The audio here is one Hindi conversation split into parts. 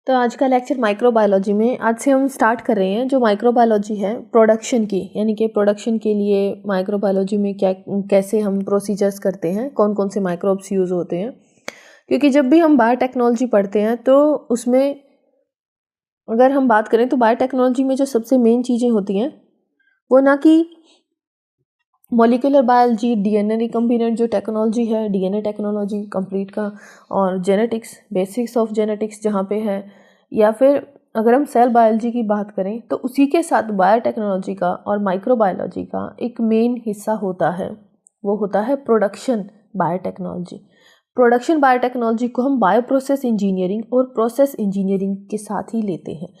तो आज का लेक्चर माइक्रोबायोलॉजी में आज से हम स्टार्ट कर रहे हैं। जो माइक्रोबायोलॉजी है प्रोडक्शन की, यानी कि प्रोडक्शन के लिए माइक्रोबायोलॉजी में क्या कैसे हम प्रोसीजर्स करते हैं, कौन कौन से माइक्रोब्स यूज़ होते हैं। क्योंकि जब भी हम बायोटेक्नोलॉजी पढ़ते हैं तो उसमें अगर हम बात करें तो बायोटेक्नोलॉजी में जो सबसे मेन चीज़ें होती हैं वो ना कि मॉलिक्यूलर बायोलॉजी, डीएनए रिकम्बिनेंट जो टेक्नोलॉजी है, डीएनए टेक्नोलॉजी कंप्लीट का, और जेनेटिक्स, बेसिक्स ऑफ जेनेटिक्स जहाँ पे है, या फिर अगर हम सेल बायोलॉजी की बात करें तो उसी के साथ बायोटेक्नोलॉजी का और माइक्रोबायोलॉजी का एक मेन हिस्सा होता है, वो होता है प्रोडक्शन बायोटेक्नोलॉजी। प्रोडक्शन बायोटेक्नोलॉजी को हम बायो प्रोसेस इंजीनियरिंग और प्रोसेस इंजीनियरिंग के साथ ही लेते हैं।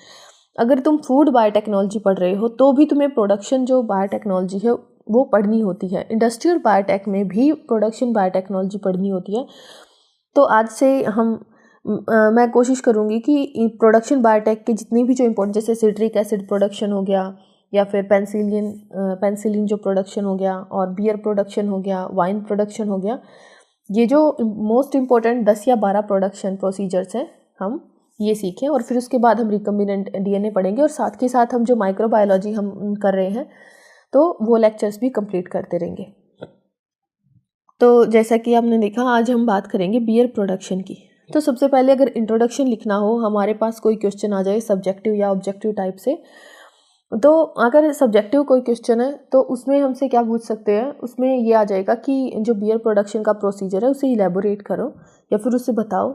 अगर तुम फूड बायोटेक्नोलॉजी पढ़ रहे हो तो भी तुम्हें प्रोडक्शन जो बायोटेक्नोलॉजी है वो पढ़नी होती है। इंडस्ट्रियल बायोटेक में भी प्रोडक्शन बायोटेक्नोलॉजी पढ़नी होती है। तो आज से मैं कोशिश करूँगी कि प्रोडक्शन बायोटेक के जितनी भी जो इम्पोर्टेंट, जैसे सिट्रिक एसिड प्रोडक्शन हो गया, या फिर पेंसिलिन जो प्रोडक्शन हो गया, और बियर प्रोडक्शन हो गया, वाइन प्रोडक्शन हो गया, ये जो मोस्ट इम्पोर्टेंट 10 या 12 प्रोडक्शन प्रोसीजर्स हैं हम ये सीखें। और फिर उसके बाद हम रिकम्बिनेंट डीएनए पढ़ेंगे, और साथ के साथ हम जो माइक्रोबायोलॉजी हम कर रहे हैं तो वो लेक्चर्स भी कंप्लीट करते रहेंगे। तो जैसा कि आपने देखा, आज हम बात करेंगे बियर प्रोडक्शन की। तो सबसे पहले अगर इंट्रोडक्शन लिखना हो, हमारे पास कोई क्वेश्चन आ जाए सब्जेक्टिव या ऑब्जेक्टिव टाइप से, तो अगर सब्जेक्टिव कोई क्वेश्चन है तो उसमें हमसे क्या पूछ सकते हैं, उसमें ये आ जाएगा कि जो बियर प्रोडक्शन का प्रोसीजर है उसे इलेबोरेट करो या फिर उसे बताओ।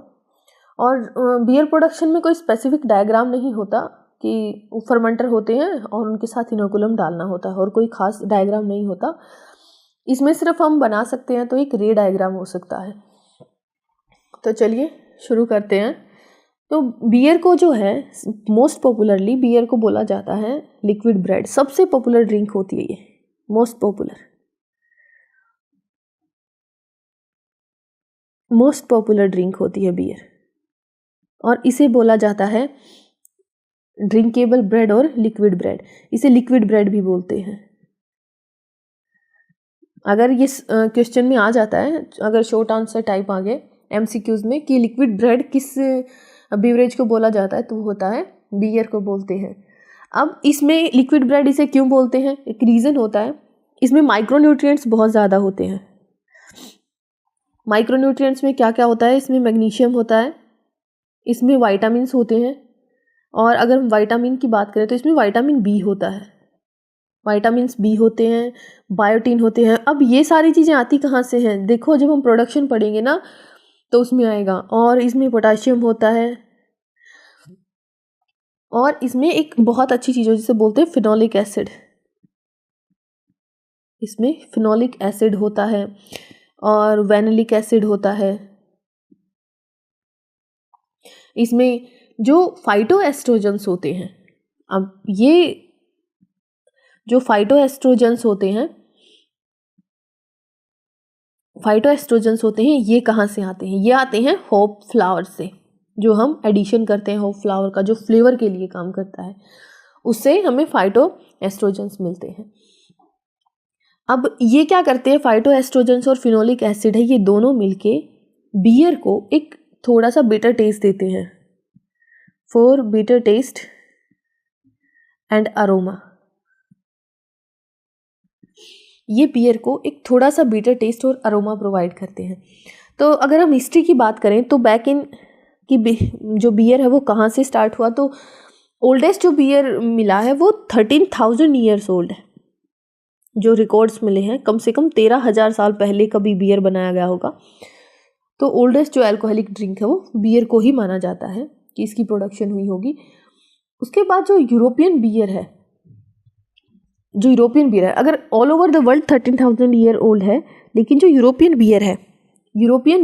और बियर प्रोडक्शन में कोई स्पेसिफिक डायग्राम नहीं होता कि फर्मेंटर होते हैं और उनके साथ इनोकुलम डालना होता है, और कोई खास डायग्राम नहीं होता। इसमें सिर्फ हम बना सकते हैं तो एक रे डायग्राम हो सकता है। तो चलिए शुरू करते हैं। तो बियर को जो है मोस्ट पॉपुलरली बियर को बोला जाता है लिक्विड ब्रेड। सबसे पॉपुलर ड्रिंक होती है ये, मोस्ट पॉपुलर ड्रिंक होती है बियर, और इसे बोला जाता है ड्रिंकेबल ब्रेड और लिक्विड ब्रेड। इसे लिक्विड ब्रेड भी बोलते हैं। अगर ये क्वेश्चन में आ जाता है, अगर शॉर्ट आंसर टाइप आ गए एमसीक्यूज में कि लिक्विड ब्रेड किस बीवरेज को बोला जाता है, तो वो होता है बियर को बोलते हैं। अब इसमें लिक्विड ब्रेड इसे क्यों बोलते हैं, एक रीज़न होता है, इसमें माइक्रोन्यूट्रिएंट्स बहुत ज़्यादा होते हैं। माइक्रोन्यूट्रिएंट्स में क्या क्या होता है, इसमें मैग्नीशियम होता है, इसमें वाइटामिन्स होते हैं, और अगर हम वाइटामिन की बात करें तो इसमें वाइटामिन बी होता है, वाइटामिन्स बी होते हैं, बायोटीन होते हैं। अब ये सारी चीज़ें आती कहाँ से हैं, देखो जब हम प्रोडक्शन पढ़ेंगे ना तो उसमें आएगा। और इसमें पोटाशियम होता है, और इसमें एक बहुत अच्छी चीज़ है जिसे बोलते हैं फिनोलिक एसिड। इसमें फिनोलिक एसिड होता है और वेनिलिक एसिड होता है। इसमें जो फाइटोएस्ट्रोजेंस होते हैं, अब ये जो फाइटोएस्ट्रोजेंस होते हैं ये कहाँ से आते हैं, ये आते हैं होप फ्लावर से। जो हम एडिशन करते हैं होप फ्लावर का, जो फ्लेवर के लिए काम करता है, उससे हमें फाइटोएस्ट्रोजेंस मिलते हैं। अब ये क्या करते हैं, फाइटोएस्ट्रोजेंस और फिनोलिक एसिड है, ये दोनों मिलके बियर को एक थोड़ा सा बिटर टेस्ट देते हैं, for bitter taste and aroma. ये बियर को एक थोड़ा सा बिटर टेस्ट और अरोमा प्रोवाइड करते हैं। तो अगर हम हिस्ट्री की बात करें तो बैक इन की जो बियर है वो कहाँ से स्टार्ट हुआ, तो ओल्डेस्ट जो बियर मिला है वो 13,000 ईयर्स ओल्ड है। जो रिकॉर्ड्स मिले हैं, कम से कम 13,000 साल पहले कभी बियर बनाया गया होगा। तो ओल्डेस्ट जो अल्कोहलिक ड्रिंक है वो बियर को ही माना जाता है कि इसकी प्रोडक्शन हुई होगी। उसके बाद जो यूरोपियन बियर है, अगर all over the world 13,000 year old है, लेकिन जो यूरोपियन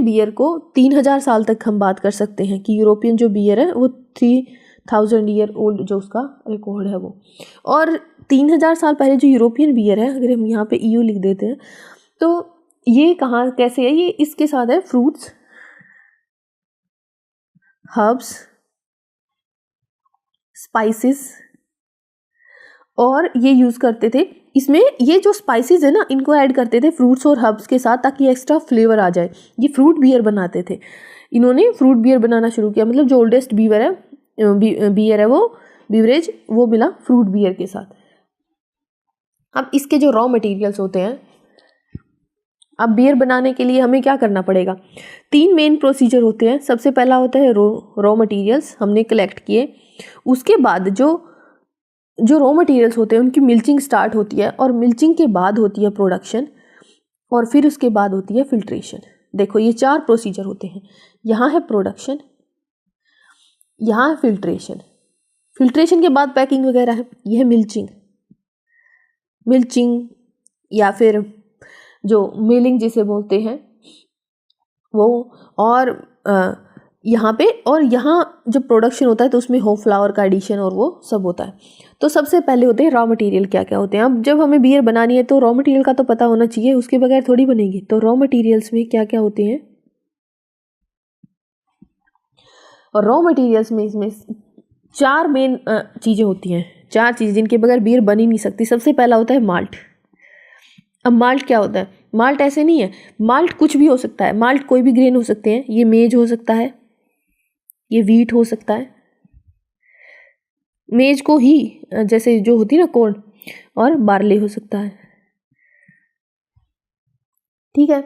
बियर को 3,000 साल तक हम बात कर सकते हैं कि यूरोपियन जो बियर है वो 3,000 ईयर ओल्ड जो उसका रिकॉर्ड है वो। और 3,000 साल पहले जो यूरोपियन बियर है, अगर हम यहाँ पे EU लिख देते हैं तो ये कहाँ कैसे है, ये इसके साथ है फ्रूट्स, हर्ब्स, स्पाइसेस, और ये यूज़ करते थे। इसमें ये जो स्पाइसेस है ना, इनको ऐड करते थे फ्रूट्स और हर्ब्स के साथ ताकि एक्स्ट्रा फ्लेवर आ जाए। ये फ्रूट बियर बनाते थे, इन्होंने फ्रूट बियर बनाना शुरू किया। मतलब जो ओल्डेस्ट बियर है बियर है वो बीवरेज वो मिला फ्रूट बियर के साथ। अब इसके जो रॉ मटेरियल्स होते हैं, अब बियर बनाने के लिए हमें क्या करना पड़ेगा, 3 मेन प्रोसीजर होते हैं। सबसे पहला होता है रॉ मटेरियल्स हमने कलेक्ट किए, उसके बाद जो रॉ मटेरियल्स होते हैं उनकी मिल्चिंग स्टार्ट होती है, और मिल्चिंग के बाद होती है प्रोडक्शन, और फिर उसके बाद होती है फिल्ट्रेशन। देखो ये 4 प्रोसीजर होते हैं। यहाँ है प्रोडक्शन, यहाँ है फिल्ट्रेशन, फिल्ट्रेशन के बाद पैकिंग वगैरह है, यह है मिल्चिंग या फिर जो मिलिंग जिसे बोलते हैं वो, और यहाँ पे, और यहाँ जब प्रोडक्शन होता है तो उसमें होप फ्लावर का एडिशन और वो सब होता है। तो सबसे पहले होते हैं रॉ मटेरियल क्या क्या होते हैं। अब जब हमें बियर बनानी है तो रॉ मटेरियल का तो पता होना चाहिए, उसके बगैर थोड़ी बनेगी। तो रॉ मटेरियल्स में क्या क्या होते हैं, और रॉ मटेरियल्स में इसमें 4 मेन चीज़ें होती हैं, 4 चीज़ें जिनके बगैर बियर बन ही नहीं सकती। सबसे पहला होता है माल्ट। अब माल्ट क्या होता है, माल्ट ऐसे नहीं है, माल्ट कुछ भी हो सकता है, माल्ट कोई भी ग्रेन हो सकते हैं, ये मेज हो सकता है, ये वीट हो सकता है, मेज को ही जैसे जो होती है ना कॉर्न, और बार्ले हो सकता है, ठीक है।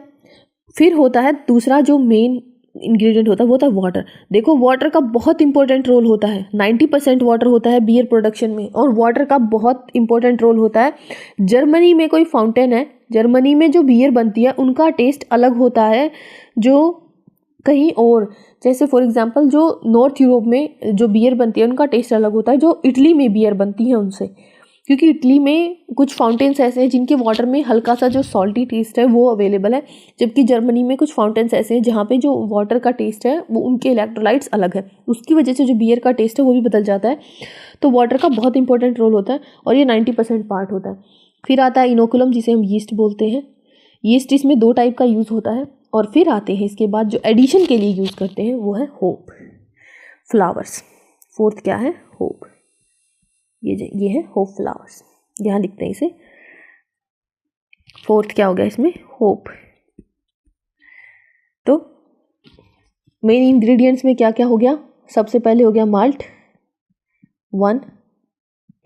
फिर होता है दूसरा जो मेन इंग्रेडिएंट होता है वो होता है वाटर। देखो वाटर का बहुत इंपॉर्टेंट रोल होता है, 90% वाटर होता है बियर प्रोडक्शन में, और वाटर का बहुत इंपॉर्टेंट रोल होता है। जर्मनी में कोई फाउंटेन है, जर्मनी में जो बियर बनती है उनका टेस्ट अलग होता है जो कहीं और, जैसे फॉर एग्जांपल जो नॉर्थ यूरोप में जो बियर बनती है उनका टेस्ट अलग होता है जो इटली में बियर बनती है उनसे, क्योंकि इटली में कुछ फाउंटेन्स ऐसे हैं जिनके वाटर में हल्का सा जो सॉल्टी टेस्ट है वो अवेलेबल है, जबकि जर्मनी में कुछ फाउंटेन्स ऐसे हैं जहाँ पे जो वाटर का टेस्ट है वो उनके इलेक्ट्रोलाइट्स अलग है, उसकी वजह से जो बियर का टेस्ट है वो भी बदल जाता है। तो वाटर का बहुत इंपॉर्टेंट रोल होता है और ये 90% पार्ट होता है। फिर आता है इनोकुलम जिसे हम यीस्ट बोलते हैं, यीस्ट इसमें 2 टाइप का यूज़ होता है। और फिर आते हैं इसके बाद जो एडिशन के लिए यूज़ करते हैं वो है होप फ्लावर्स। 4th क्या है, होप, ये है होप फ्लावर्स, यहाँ लिखते हैं इसे। 4th क्या हो गया इसमें, होप। तो मेन इंग्रेडिएंट्स में क्या क्या हो गया, सबसे पहले हो गया माल्ट, 1,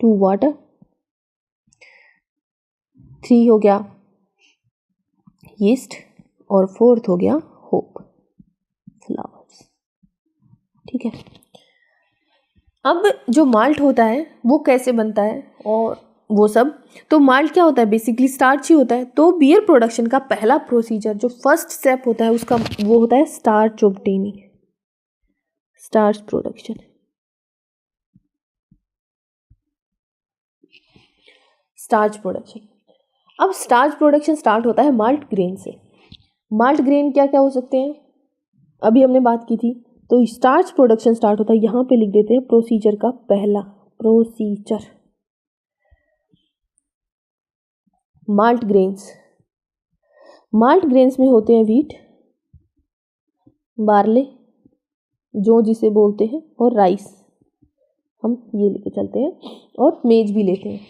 2 वाटर, 3 हो गया यीस्ट, और 4th हो गया होप फ्लावर्स, ठीक है। अब जो माल्ट होता है वो कैसे बनता है और वो सब, तो माल्ट क्या होता है, बेसिकली स्टार्च ही होता है। तो बियर प्रोडक्शन का पहला प्रोसीजर जो फर्स्ट स्टेप होता है उसका वो होता है starch obtaining, starch production. Starch production, अब स्टार्च प्रोडक्शन स्टार्ट होता है माल्ट ग्रेन से। माल्ट ग्रेन क्या क्या हो सकते हैं, अभी हमने बात की थी। तो स्टार्च प्रोडक्शन स्टार्ट होता है, यहाँ पे लिख देते हैं प्रोसीजर का पहला procedure, malt grains. Malt grains में होते हैं वीट, बार्ले जो जिसे बोलते हैं, और राइस, हम ये लेके चलते हैं, और मेज भी लेते हैं।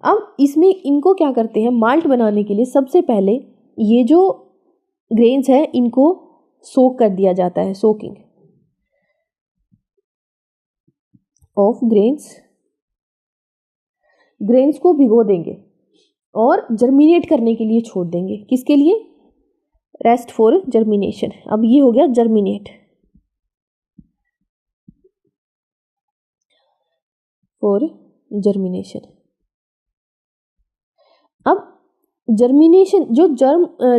अब इसमें इनको क्या करते हैं, माल्ट बनाने के लिए सबसे पहले ये जो ग्रेन्स है इनको सोक कर दिया जाता है, सोकिंग ऑफ ग्रेन्स को भिगो देंगे और जर्मिनेट करने के लिए छोड़ देंगे। किसके लिए, रेस्ट फॉर जर्मिनेशन। अब ये हो गया जर्मिनेट, फॉर जर्मिनेशन। अब जर्मिनेशन जो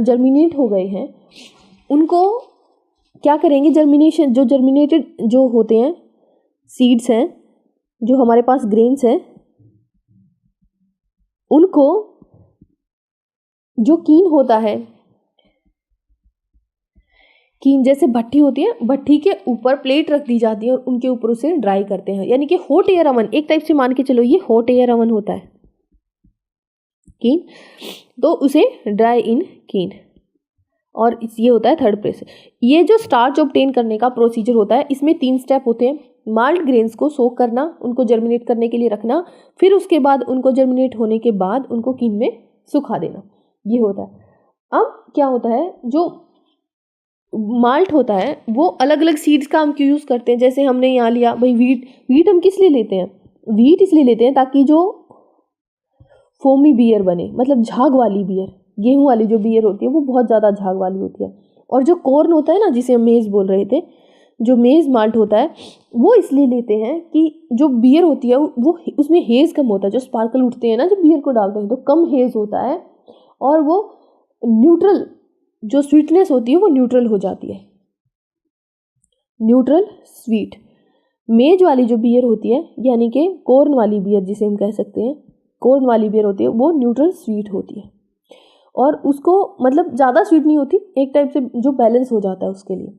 जर्मिनेट हो गए हैं उनको क्या करेंगे, जर्मिनेशन जो जर्मिनेटेड जो होते हैं सीड्स हैं, जो हमारे पास ग्रेन्स हैं, उनको जो कीन होता है, कीन जैसे भट्टी होती है, भट्टी के ऊपर प्लेट रख दी जाती है और उनके ऊपर उसे ड्राई करते हैं, यानी कि हॉट एयर अवन, एक टाइप से मान के चलो ये हॉट एयर अवन होता है कीन, तो उसे ड्राई इन कीन, और ये होता है 3rd प्रेस। ये जो स्टार्च ऑब्टेन करने का प्रोसीजर होता है इसमें 3 स्टेप होते हैं, माल्ट ग्रेन्स को सोक करना, उनको जर्मिनेट करने के लिए रखना, फिर उसके बाद उनको जर्मिनेट होने के बाद उनको कीन में सुखा देना, ये होता है। अब क्या होता है, जो माल्ट होता है वो अलग अलग सीड्स का हम क्यों यूज़ करते हैं। जैसे हमने यहाँ लिया भाई वीट हम किस लिए लेते हैं, वीट इसलिए लेते हैं ताकि जो फोमी बियर बने, मतलब झाग वाली बियर, गेहूं वाली जो बियर होती है वो बहुत ज़्यादा झाग वाली होती है। और जो कॉर्न होता है ना, जिसे हम मेज़ बोल रहे थे, जो मेज़ माल्ट होता है वो इसलिए लेते हैं कि जो बियर होती है वो उसमें हेज़ कम होता है। जो स्पार्कल उठते हैं ना जब बियर को डालते हैं तो कम हेज़ होता है, और वो न्यूट्रल, जो स्वीटनेस होती है वो न्यूट्रल हो जाती है, न्यूट्रल स्वीट। मेज वाली जो बियर होती है, यानी कि कॉर्न वाली बियर जिसे हम कह सकते हैं, कॉर्न वाली बियर होती है वो न्यूट्रल स्वीट होती है, और उसको मतलब ज़्यादा स्वीट नहीं होती, एक टाइप से जो बैलेंस हो जाता है उसके लिए।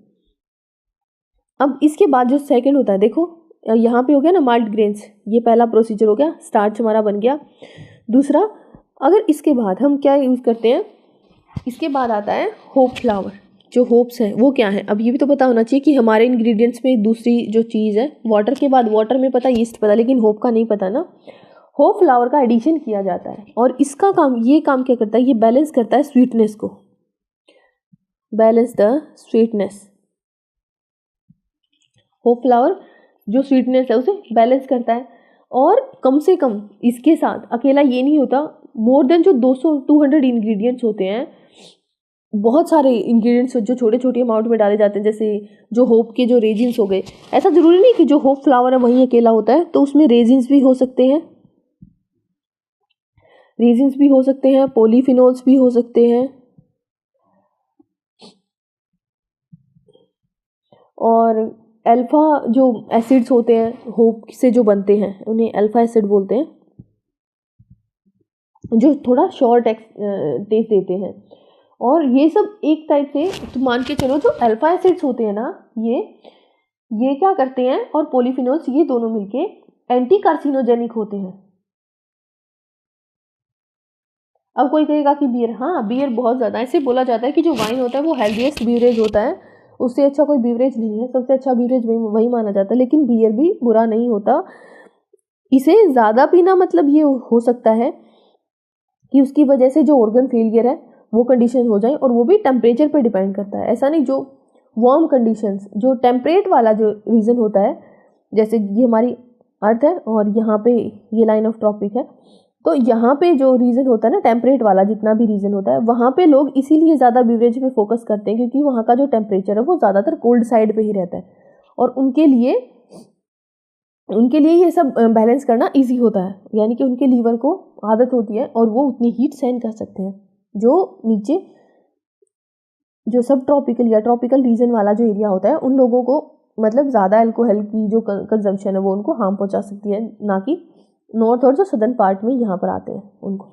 अब इसके बाद जो सेकंड होता है, देखो यहाँ पे हो गया ना माल्ट ग्रेन्स, ये पहला प्रोसीजर हो गया, स्टार्च हमारा बन गया। दूसरा, अगर इसके बाद हम क्या यूज़ करते हैं, इसके बाद आता है होप फ्लावर। जो होप्स है वो क्या है, अब ये भी तो पता होना चाहिए कि हमारे इंग्रेडिएंट्स में दूसरी जो चीज़ है, वाटर के बाद, वाटर में पता, यीस्ट पता, लेकिन होप का नहीं पता ना। होप फ्लावर का एडिशन किया जाता है, और इसका काम, ये काम क्या करता है, ये बैलेंस करता है स्वीटनेस को, balance the sweetness. Hope flower जो स्वीटनेस है उसे बैलेंस करता है। और कम से कम इसके साथ अकेला ये नहीं होता, मोर देन जो 200 इंग्रेडिएंट्स होते हैं, बहुत सारे इंग्रेडिएंट्स जो छोटे छोटे अमाउंट में डाले जाते हैं, जैसे जो होप के जो रेजिन्स हो गए। ऐसा ज़रूरी नहीं कि जो होप फ्लावर है वहीं अकेला होता है, तो उसमें रेजिन्स भी हो सकते हैं, रेजिन्स भी हो सकते हैं, पॉलीफिनोल्स भी हो सकते हैं, और अल्फा जो एसिड्स होते हैं होप से जो बनते हैं उन्हें अल्फा एसिड बोलते हैं, जो थोड़ा शॉर्ट टेस्ट देते हैं। और ये सब एक टाइप से तो मान के चलो, जो अल्फा एसिड्स होते हैं ना, ये क्या करते हैं, और पॉलीफिनोल्स, ये दोनों मिलके एंटी कार्सिनोजेनिक होते हैं। अब कोई कहेगा कि बियर, हाँ बियर बहुत ज़्यादा, ऐसे बोला जाता है कि जो वाइन होता है वो हेल्दीएस्ट बीवरेज होता है, उससे अच्छा कोई बीवरेज नहीं है, सबसे अच्छा बीवरेज वही माना जाता है। लेकिन बियर भी बुरा नहीं होता, इसे ज़्यादा पीना मतलब ये हो सकता है कि उसकी वजह से जो ऑर्गन फेलियर है वो कंडीशन हो जाए, और वो भी टेम्परेचर पे डिपेंड करता है। ऐसा नहीं, जो वार्म कंडीशंस, जो टेम्परेट वाला जो रीज़न होता है, जैसे ये हमारी अर्थ है और यहाँ पे ये लाइन ऑफ ट्रॉपिक है, तो यहाँ पे जो रीज़न होता है ना टेम्परेट वाला, जितना भी रीज़न होता है वहाँ पे लोग इसीलिए ज़्यादा बीवरेज पे फोकस करते हैं, क्योंकि वहाँ का जो टेम्परेचर है वो ज़्यादातर कोल्ड साइड पे ही रहता है, और उनके लिए ये सब बैलेंस करना इजी होता है, यानी कि उनके लीवर को आदत होती है और वो उतनी हीट सहन कर सकते हैं। जो नीचे जो सब ट्रॉपिकल या ट्रॉपिकल रीजन वाला जो एरिया होता है, उन लोगों को मतलब ज़्यादा अल्कोहल की जो कंजम्पशन है वो उनको हार्म पहुंचा सकती है, ना कि नॉर्थ और जो सदर्न पार्ट में यहाँ पर आते हैं उनको।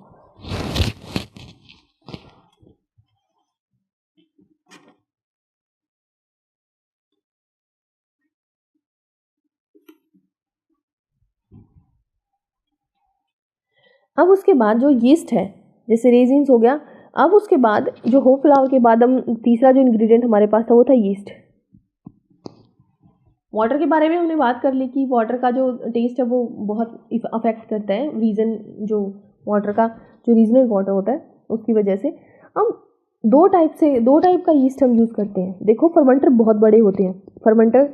अब उसके बाद जो यीस्ट है, जैसे रेजिन्स हो गया, अब उसके बाद जो होप फ्लावर के बाद हम तीसरा जो इंग्रेडिएंट हमारे पास था वो था यीस्ट। वाटर के बारे में हमने बात कर ली कि वाटर का जो टेस्ट है वो बहुत अफेक्ट करता है, रीज़न जो वाटर का जो रीजनल वाटर होता है उसकी वजह से। हम दो टाइप का यीस्ट हम यूज़ करते हैं। देखो फर्मेंटर बहुत बड़े होते हैं, फर्मेंटर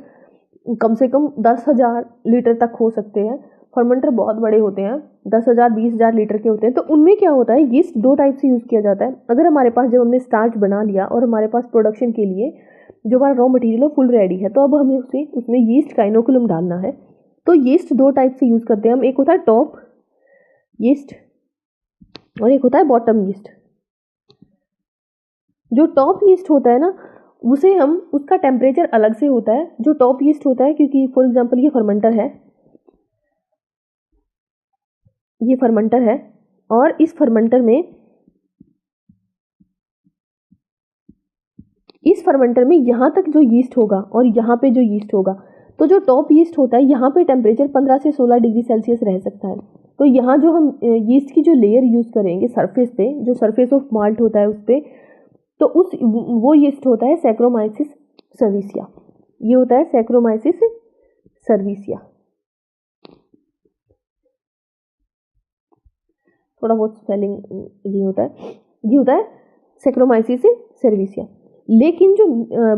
कम से कम 10,000 लीटर तक हो सकते हैं, फर्मेंटर बहुत बड़े होते हैं, 10,000 20,000 लीटर के होते हैं। तो उनमें क्या होता है, यीस्ट दो टाइप से यूज़ किया जाता है। अगर हमारे पास, जब हमने स्टार्च बना लिया और हमारे पास प्रोडक्शन के लिए जो हमारा रॉ मटेरियल है फुल रेडी है, तो अब हमें उसमें यीस्ट का इनोकुलम डालना है। तो यीस्ट दो टाइप से यूज़ करते हैं हम, एक होता है टॉप यीस्ट और एक होता है बॉटम यीस्ट। जो टॉप यीस्ट होता है ना, उसे हम, उसका टेम्परेचर अलग से होता है जो टॉप यीस्ट होता है, क्योंकि फॉर एग्जांपल ये फर्मेंटर है, और इस फर्मेंटर में यहाँ तक जो यीस्ट होगा और यहाँ पे जो यीस्ट होगा, तो जो टॉप यीस्ट होता है यहाँ पे टेम्परेचर 15 से 16 डिग्री सेल्सियस रह सकता है। तो यहाँ जो हम यीस्ट की जो लेयर यूज़ करेंगे सरफेस पे, जो सरफेस ऑफ माल्ट होता है उस पर, तो वो यीस्ट होता है सैक्रोमाइसिस सर्विसिया। ये होता है सैक्रोमाइसिस सर्विसिया, थोड़ा बहुत स्पेलिंग ये होता है सैक्रोमाइसिस सर्विसिया। लेकिन जो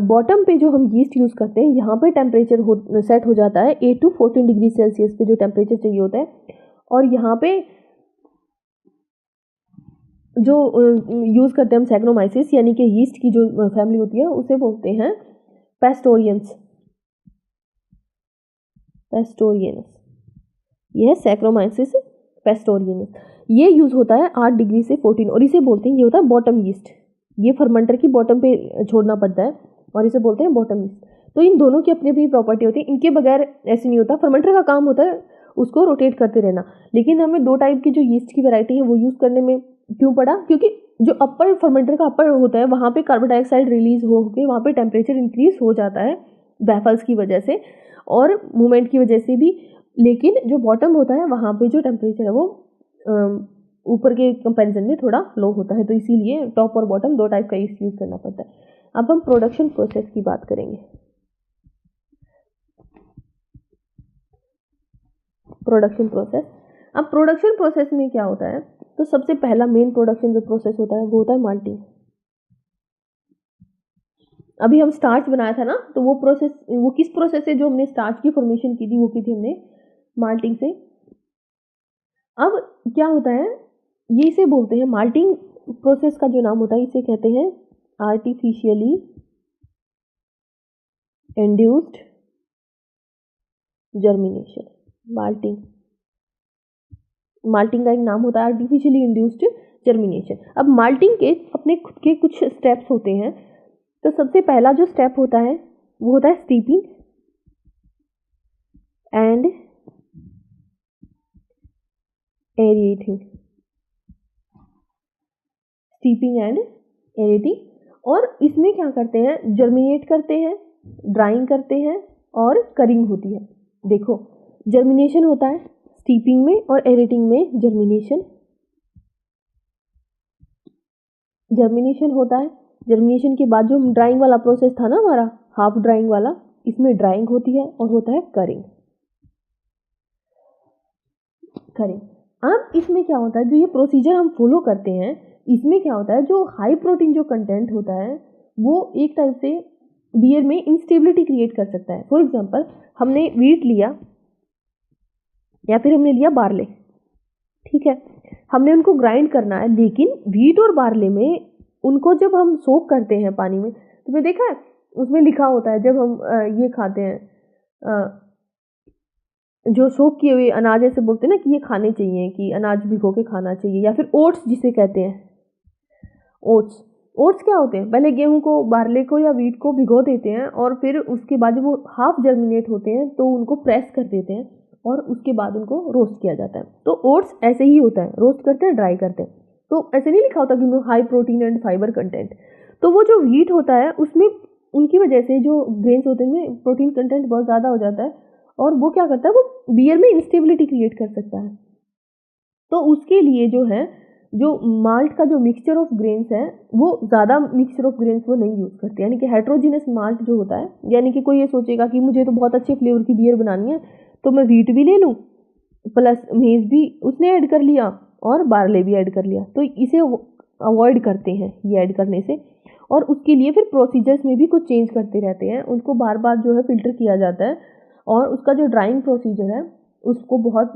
बॉटम पे जो हम यीस्ट यूज़ करते हैं, यहाँ पे टेम्परेचर सेट हो जाता है 8 to 14 डिग्री सेल्सियस पे जो टेम्परेचर चाहिए होता है, और यहाँ पे जो यूज़ करते हैं हम सैक्रोमाइसिस यानी कि यीस्ट की जो फैमिली होती है उसे बोलते हैं पेस्टोरियंस। ये है सैक्रोमाइसिस पेस्टोरियंस। ये यूज़ होता है 8 डिग्री से 14, और इसे बोलते हैं, ये होता है बॉटम यीस्ट। ये फर्मेंटर की बॉटम पे छोड़ना पड़ता है और इसे बोलते हैं बॉटम यीस्ट। तो इन दोनों की अपनी अपनी प्रॉपर्टी होती है, इनके बगैर ऐसे नहीं होता। फर्मेंटर का काम होता है उसको रोटेट करते रहना, लेकिन हमें 2 टाइप की जो यीस्ट की वैरायटी है वो यूज़ करने में क्यों पड़ा, क्योंकि जो अपर फर्मेंटर का अपर होता है वहाँ पे कार्बन डाइऑक्साइड रिलीज होकर वहाँ पे टेम्परेचर इंक्रीज हो जाता है बैफल्स की वजह से और मूवमेंट की वजह से भी, लेकिन जो बॉटम होता है वहाँ पे जो टेम्परेचर है वो ऊपर के कंपैरिजन में थोड़ा लो होता है। तो इसीलिए टॉप और बॉटम 2 टाइप का यूज़ करना पड़ता है। अब हम प्रोडक्शन प्रोसेस की बात करेंगे। प्रोडक्शन प्रोसेस, अब प्रोडक्शन प्रोसेस में क्या होता है, तो सबसे पहला मेन प्रोडक्शन जो प्रोसेस होता है वो होता है माल्टिंग। अभी हम स्टार्च बनाया था ना, तो वो प्रोसेस, वो किस प्रोसेस से जो हमने स्टार्च की फॉर्मेशन की थी वो की थी हमने माल्टिंग से। अब क्या होता है, ये इसे बोलते हैं माल्टिंग प्रोसेस का जो नाम होता है इसे कहते हैं आर्टिफिशियली इंड्यूस्ड जर्मिनेशन। माल्टिंग का एक नाम होता है आर्टिफिशियली इंड्यूस्ड जर्मिनेशन। अब माल्टिंग के अपने खुद के कुछ स्टेप्स होते हैं। तो सबसे पहला जो स्टेप होता है वो होता है स्टीपिंग एंड एरिएटिंग। और इसमें क्या करते हैं, जर्मिनेट करते हैं, ड्राइंग करते हैं और करिंग होती है। देखो, जर्मिनेशन होता है स्टीपिंग में और एरेटिंग में जर्मिनेशन होता है। जर्मिनेशन के बाद जो ड्राइंग वाला प्रोसेस था ना हमारा, हाफ ड्राइंग वाला, इसमें ड्राइंग होती है और होता है करिंग। अब इसमें क्या होता है, जो ये प्रोसीजर हम फॉलो करते हैं इसमें क्या होता है, जो हाई प्रोटीन जो कंटेंट होता है वो एक टाइप से बियर में इंस्टेबिलिटी क्रिएट कर सकता है। फॉर एग्जांपल, हमने वीट लिया या फिर हमने लिया बार्ले, ठीक है, हमने उनको ग्राइंड करना है, लेकिन वीट और बार्ले में उनको जब हम सोक करते हैं पानी में, तो मैं देखा है उसमें लिखा होता है, जब हम ये खाते हैं जो सोक किए हुए अनाज ऐसे बोलते हैं ना कि ये खाने चाहिए, कि अनाज भिगो के खाना चाहिए, या फिर ओट्स जिसे कहते हैं। ओट्स क्या होते हैं, पहले गेहूं को, बार्ले को या वीट को भिगो देते हैं और फिर उसके बाद जब वो हाफ जर्मिनेट होते हैं तो उनको प्रेस कर देते हैं और उसके बाद उनको रोस्ट किया जाता है। तो ओट्स ऐसे ही होता है, रोस्ट करते हैं, ड्राई करते हैं। तो ऐसे नहीं लिखा होता कि high protein and fibre content. तो वो जो वीट होता है उसमें उनकी वजह से जो ग्रेन्स होते हैं प्रोटीन कंटेंट बहुत ज़्यादा हो जाता है और वो क्या करता है, वो बियर में इंस्टेबिलिटी क्रिएट कर सकता है। तो उसके लिए जो है, जो माल्ट का जो मिक्सचर ऑफ ग्रेन्स है वो ज़्यादा मिक्सचर ऑफ ग्रेन्स वो नहीं यूज़ करते, यानी कि हेट्रोजीनस माल्ट जो होता है, यानी कि कोई ये सोचेगा कि मुझे तो बहुत अच्छे फ्लेवर की बियर बनानी है तो मैं वीट भी ले लूँ प्लस मेज भी उसने ऐड कर लिया और बार्ले भी ऐड कर लिया, तो इसे अवॉइड करते हैं ये ऐड करने से। और उसके लिए फिर प्रोसीजर्स में भी कुछ चेंज करते रहते हैं, उनको बार बार जो है फ़िल्टर किया जाता है और उसका जो ड्राइंग प्रोसीजर है उसको बहुत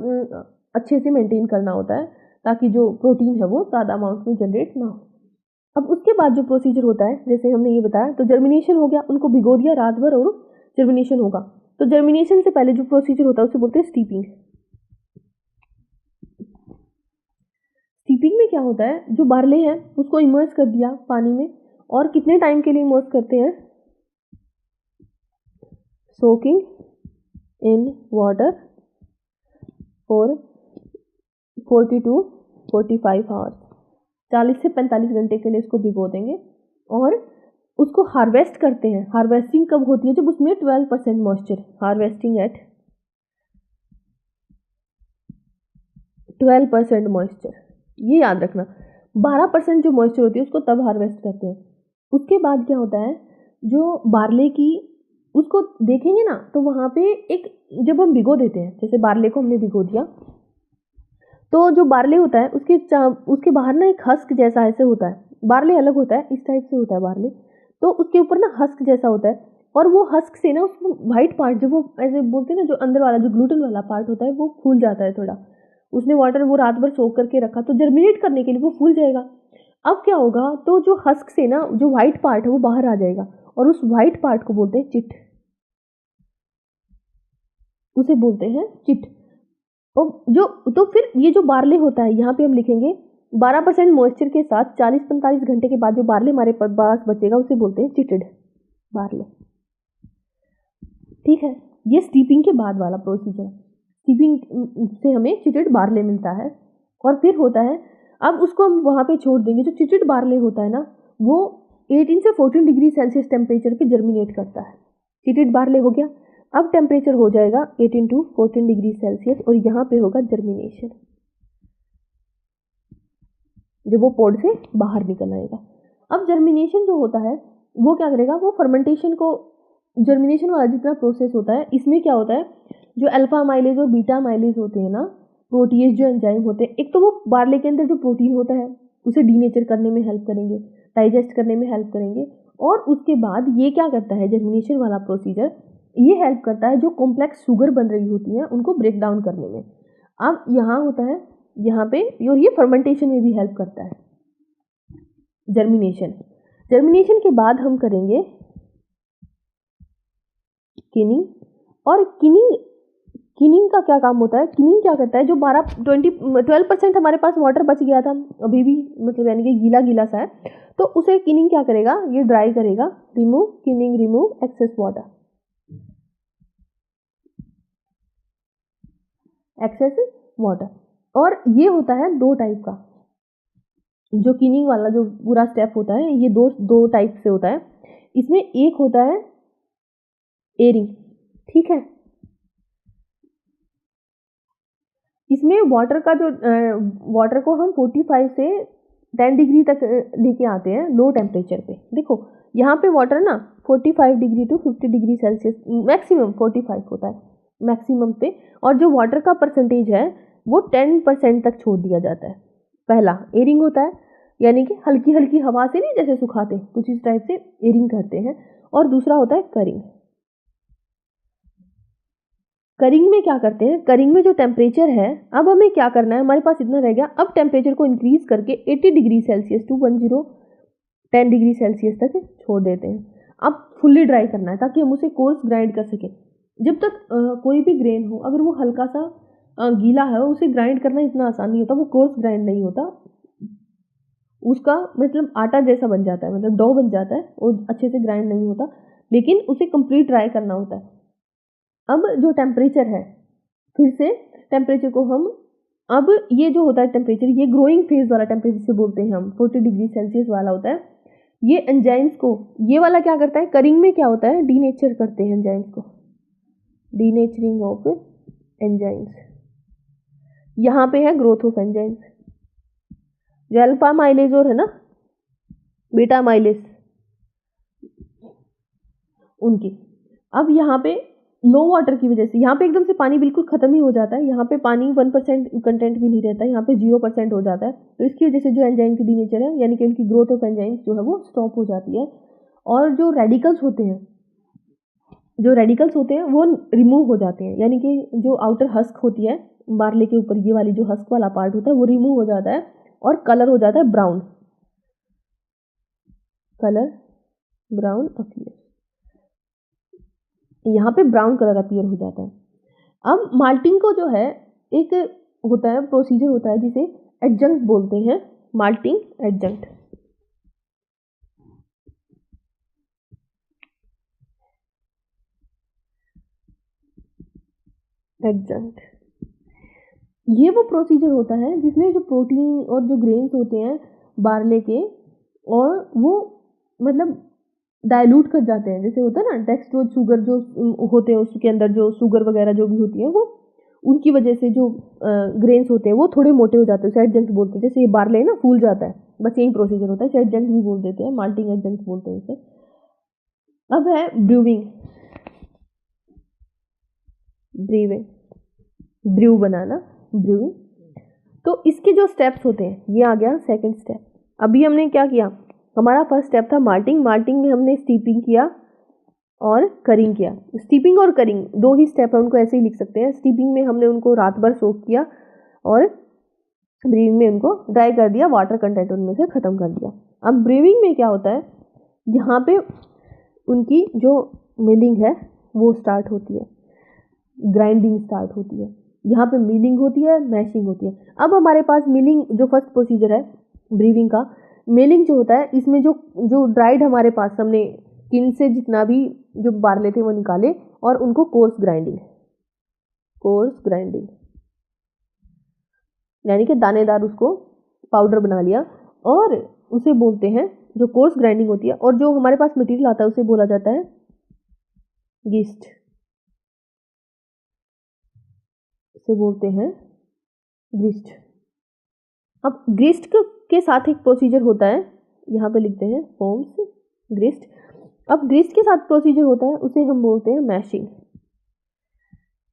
अच्छे से मेंटेन करना होता है ताकि जो प्रोटीन है वो ज़्यादा अमाउंट में जनरेट ना हो। अब उसके बाद जो प्रोसीजर होता है, जैसे हमने ये बताया, तो जर्मिनेशन हो गया, उनको भिगो दिया रात भर और जर्मिनेशन होगा। तो जर्मिनेशन से पहले जो प्रोसीजर होता है उसे बोलते हैं स्टीपिंग। स्टीपिंग में क्या होता है, जो बार्ले है उसको इमर्स कर दिया पानी में, और कितने टाइम के लिए इमर्स करते हैं, soaking in water for 40 to 45 hours, 40 से 45 घंटे के लिए इसको भिगो देंगे और उसको हार्वेस्ट करते हैं। हार्वेस्टिंग कब होती है, जब उसमें 12% मॉइस्चर, हार्वेस्टिंग एट 12% मॉइस्चर, ये याद रखना। 12% जो मॉइस्चर होती है उसको तब हार्वेस्ट करते हैं। उसके बाद क्या होता है, जो बार्ले की उसको देखेंगे ना, तो वहाँ पे एक, जब हम भिगो देते हैं, जैसे बार्ले को हमने भिगो दिया, तो जो बार्ले होता है उसके बाहर ना एक हस्क जैसा ऐसे होता है, बार्ले अलग होता है, इस टाइप से होता है बार्ले। तो उसके ऊपर ना हस्क जैसा होता है, और वो हस्क से ना उसको वाइट पार्ट जो वो ऐसे बोलते हैं ना, जो अंदर वाला जो ग्लूटेन वाला पार्ट होता है वो फूल जाता है थोड़ा। उसने वाटर वो रात भर सोख करके रखा तो जर्मिनेट करने के लिए वो फूल जाएगा। अब क्या होगा, तो जो हस्क से ना जो वाइट पार्ट है वो बाहर आ जाएगा, और उस वाइट पार्ट को बोलते हैं चिट, उसे बोलते हैं चिट। और जो तो फिर ये जो बार्ले होता है, यहाँ पे हम लिखेंगे 12% मॉइस्चर के साथ 40-45 घंटे के बाद जो बार्ले हमारे पास बचेगा उसे बोलते हैं चिटेड बार्ले। ठीक है, ये स्टीपिंग के बाद वाला प्रोसीजर। स्टीपिंग से हमें चिटेड बार्ले मिलता है। और फिर होता है, अब उसको हम वहाँ पे छोड़ देंगे। जो चिटेड बार्ले होता है ना, वो 18 से 14 डिग्री सेल्सियस टेम्परेचर पे जर्मिनेट करता है। चिटेड बार्ले हो गया। अब टेम्परेचर हो जाएगा 18 to 14 डिग्री सेल्सियस, और यहाँ पे होगा जर्मिनेशन, जब वो पॉड से बाहर निकल आएगा। अब जर्मिनेशन जो होता है वो क्या करेगा, वो फर्मेंटेशन को, जर्मिनेशन वाला जितना प्रोसेस होता है इसमें क्या होता है, जो अल्फा माइलेज और बीटा माइलेज होते हैं ना, प्रोटीएज जो एंजाइम होते हैं, एक तो वो बार्ले के अंदर जो प्रोटीन होता है उसे डीनेचर करने में हेल्प करेंगे, डाइजेस्ट करने में हेल्प करेंगे। और उसके बाद ये क्या करता है, जर्मिनेशन वाला प्रोसीजर ये हेल्प करता है जो कॉम्प्लेक्स शुगर बन रही होती है उनको ब्रेक डाउन करने में। अब यहाँ होता है, यहाँ पे, और ये फर्मेंटेशन में भी हेल्प करता है जर्मिनेशन। जर्मिनेशन के बाद हम करेंगे किनिंग। और किनिंग का क्या काम होता है, किनिंग क्या करता है, जो 12% हमारे पास वाटर बच गया था अभी भी, मतलब यानी कि गीला गीला सा है, तो उसे किनिंग क्या करेगा, ये ड्राई करेगा। किनिंग रिमूव एक्सेस वाटर। और ये होता है 2 टाइप का, जो किनिंग वाला जो पूरा स्टेप होता है ये दो टाइप से होता है। इसमें एक होता है एयरिंग, ठीक है। इसमें वाटर का जो वाटर को हम 45 से 10 डिग्री तक लेके आते हैं लो टेम्परेचर पे। देखो यहाँ पे वाटर ना 45 degree to 50 degree celsius, maximum 45 होता है मैक्सिमम पे, और जो वाटर का परसेंटेज है वो 10% तक छोड़ दिया जाता है। पहला एयरिंग होता है, यानी कि हल्की हल्की हवा से नहीं जैसे सुखाते, कुछ इस टाइप से एयरिंग करते हैं। और दूसरा होता है करिंग। करिंग में क्या करते हैं, करिंग में जो टेम्परेचर है, अब हमें क्या करना है, हमारे पास इतना रह गया, अब टेम्परेचर को इंक्रीज करके 80 degree celsius to 10 degree celsius तक छोड़ देते हैं। अब फुल्ली ड्राई करना है ताकि हम उसे कोर्स ग्राइंड कर सकें। जब तक कोई भी ग्रेन हो, अगर वो हल्का सा गीला है, उसे ग्राइंड करना इतना आसान नहीं होता, वो कोर्स ग्राइंड नहीं होता, उसका मतलब आटा जैसा बन जाता है, मतलब डो बन जाता है, वो अच्छे से ग्राइंड नहीं होता, लेकिन उसे कंप्लीट ड्राई करना होता है। अब जो टेम्परेचर है, फिर से टेम्परेचर को हम, अब ये जो होता है टेम्परेचर, ये ग्रोइंग फेज वाला टेम्परेचर से बोलते हैं हम, 40 डिग्री सेल्सियस वाला होता है। ये एंजाइम्स को, ये वाला क्या करता है, करिंग में क्या होता है, डीनेचर करते हैं एंजाइम्स को, डीनेचरिंग ऑफ एंजाइम्स। यहाँ पे है ग्रोथ ऑफ एंजाइम्स, जो अल्फा माइलेज और है ना बीटा माइलेज उनकी। अब यहाँ पे लो वाटर की वजह से यहाँ पे एकदम से पानी बिल्कुल खत्म ही हो जाता है, यहाँ पे पानी 1% कंटेंट भी नहीं रहता है, यहाँ पे 0% हो जाता है। तो इसकी वजह से जो एंजाइम की डीनेचर है, यानी कि उनकी ग्रोथ ऑफ एंजाइम्स जो है वो स्टॉप हो जाती है। और जो रेडिकल्स होते हैं वो रिमूव हो जाते हैं, यानी कि जो आउटर हस्क होती है बार्ले के ऊपर, ये वाली जो हस्क वाला पार्ट होता है वो रिमूव हो जाता है, और कलर हो जाता है ब्राउन, अपीयर, यहाँ पे ब्राउन कलर अपीयर हो जाता है। अब माल्टिंग को जो है एक होता है प्रोसीजर होता है जिसे एडजंक्ट बोलते हैं, माल्टिंग एडजंक्ट। ये वो प्रोसीजर होता है जिसमें जो प्रोटीन और जो ग्रेन्स होते हैं बार्ले के, और वो मतलब डाइल्यूट कर जाते हैं, जैसे होता है ना डेक्सट्रोज शुगर जो होते हैं उसके अंदर जो शुगर वगैरह जो भी होती है, वो उनकी वजह से जो ग्रेन्स होते हैं वो थोड़े मोटे हो जाते हैं, उसे एडजंक्ट बोलते हैं। जैसे ये बार्ले ना फूल जाता है, बस यही प्रोसीजर होता है, एडजंक्ट भी बोल देते हैं, माल्टिंग एडजंक्ट बोलते हैं इसे। अब है ब्रूइंग, ब्रू बनाना, ब्रूइंग। तो इसके जो स्टेप्स होते हैं, ये आ गया सेकंड स्टेप। अभी हमने क्या किया, हमारा फर्स्ट स्टेप था माल्टिंग। माल्टिंग में हमने स्टीपिंग किया और करिंग किया। स्टीपिंग और करिंग दो ही स्टेप है, उनको ऐसे ही लिख सकते हैं। स्टीपिंग में हमने उनको रात भर सोक किया और ब्रीविंग में उनको ड्राई कर दिया, वाटर कंटेंट उनमें से ख़त्म कर दिया। अब ब्रीविंग में क्या होता है, यहाँ पे उनकी जो मिलिंग है वो स्टार्ट होती है, ग्राइंडिंग स्टार्ट होती है। यहाँ पे मिलिंग होती है, मैशिंग होती है। अब हमारे पास मिलिंग जो फर्स्ट प्रोसीजर है ब्रीविंग का, मिलिंग जो होता है इसमें जो जो ड्राइड हमारे पास हमने स्किन से जितना भी जो बार्ले थे वो निकाले और उनको कोर्स ग्राइंडिंग यानी कि दानेदार उसको पाउडर बना लिया और उसे बोलते हैं, जो कोर्स ग्राइंडिंग होती है। और जो हमारे पास मटेरियल आता है उसे बोला जाता है गीस्ट, उसे बोलते हैं ग्रिस्ट। अब ग्रिस्ट के साथ एक प्रोसीजर होता है, यहाँ पे लिखते हैं फॉर्म्स ग्रिस्ट। अब ग्रिस्ट के साथ प्रोसीजर होता है उसे हम बोलते हैं मैशिंग।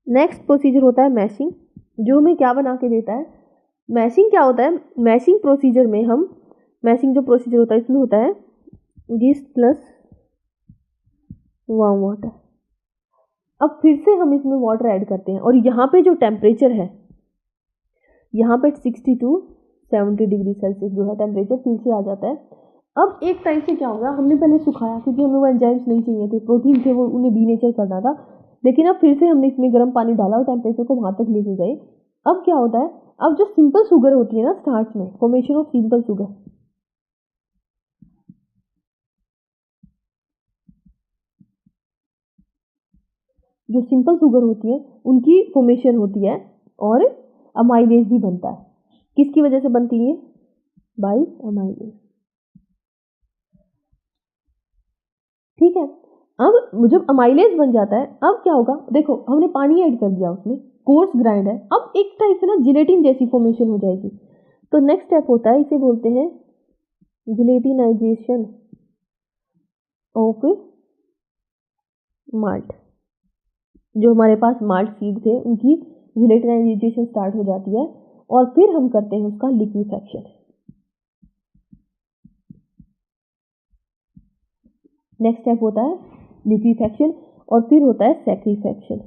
नेक्स्ट प्रोसीजर होता है मैशिंग, जो हमें क्या बना के देता है। मैशिंग क्या होता है, मैशिंग प्रोसीजर में हम मैशिंग जो प्रोसीजर होता है इसमें होता है गीस्ट प्लस वार्म वाटर। अब फिर से हम इसमें वाटर ऐड करते हैं और यहाँ पे जो टेम्परेचर है, यहाँ पे 60 to 70 डिग्री सेल्सियस जो है टेम्परेचर फिर से आ जाता है। अब एक टाइम से क्या होगा, हमने पहले सुखाया क्योंकि हमें वो एंजाइम्स नहीं चाहिए थे, प्रोटीन थे, वो उन्हें डीनेचर करना था। लेकिन अब फिर से हमने इसमें गर्म पानी डाला और टेम्परेचर को वहाँ तक लेके गए। अब क्या होता है, अब जो सिंपल शुगर होती है ना स्टार्च में, फॉर्मेशन ऑफ सिंपल शुगर, जो सिंपल शुगर होती है उनकी फॉर्मेशन होती है और अमाइलेज भी बनता है। किसकी वजह से बनती है, बाय अमाइलेज। ठीक है, अब जब अमाइलेज बन जाता है अब क्या होगा, देखो हमने पानी ऐड कर दिया उसमें, कोर्स ग्राइंड है। अब एक टाइप से ना जिलेटिन जैसी फॉर्मेशन हो जाएगी। तो नेक्स्ट स्टेप होता है, इसे बोलते हैं जिलेटिनाइजेशन ऑफ माल्ट। जो हमारे पास माल्ट सीड थे उनकी जिलेटिनाइजेशन स्टार्ट हो जाती है और फिर हम करते हैं उसका लिक्विफैक्शन। नेक्स्ट स्टेप होता है लिक्विफैक्शन और फिर होता है सैक्रिफैक्शन।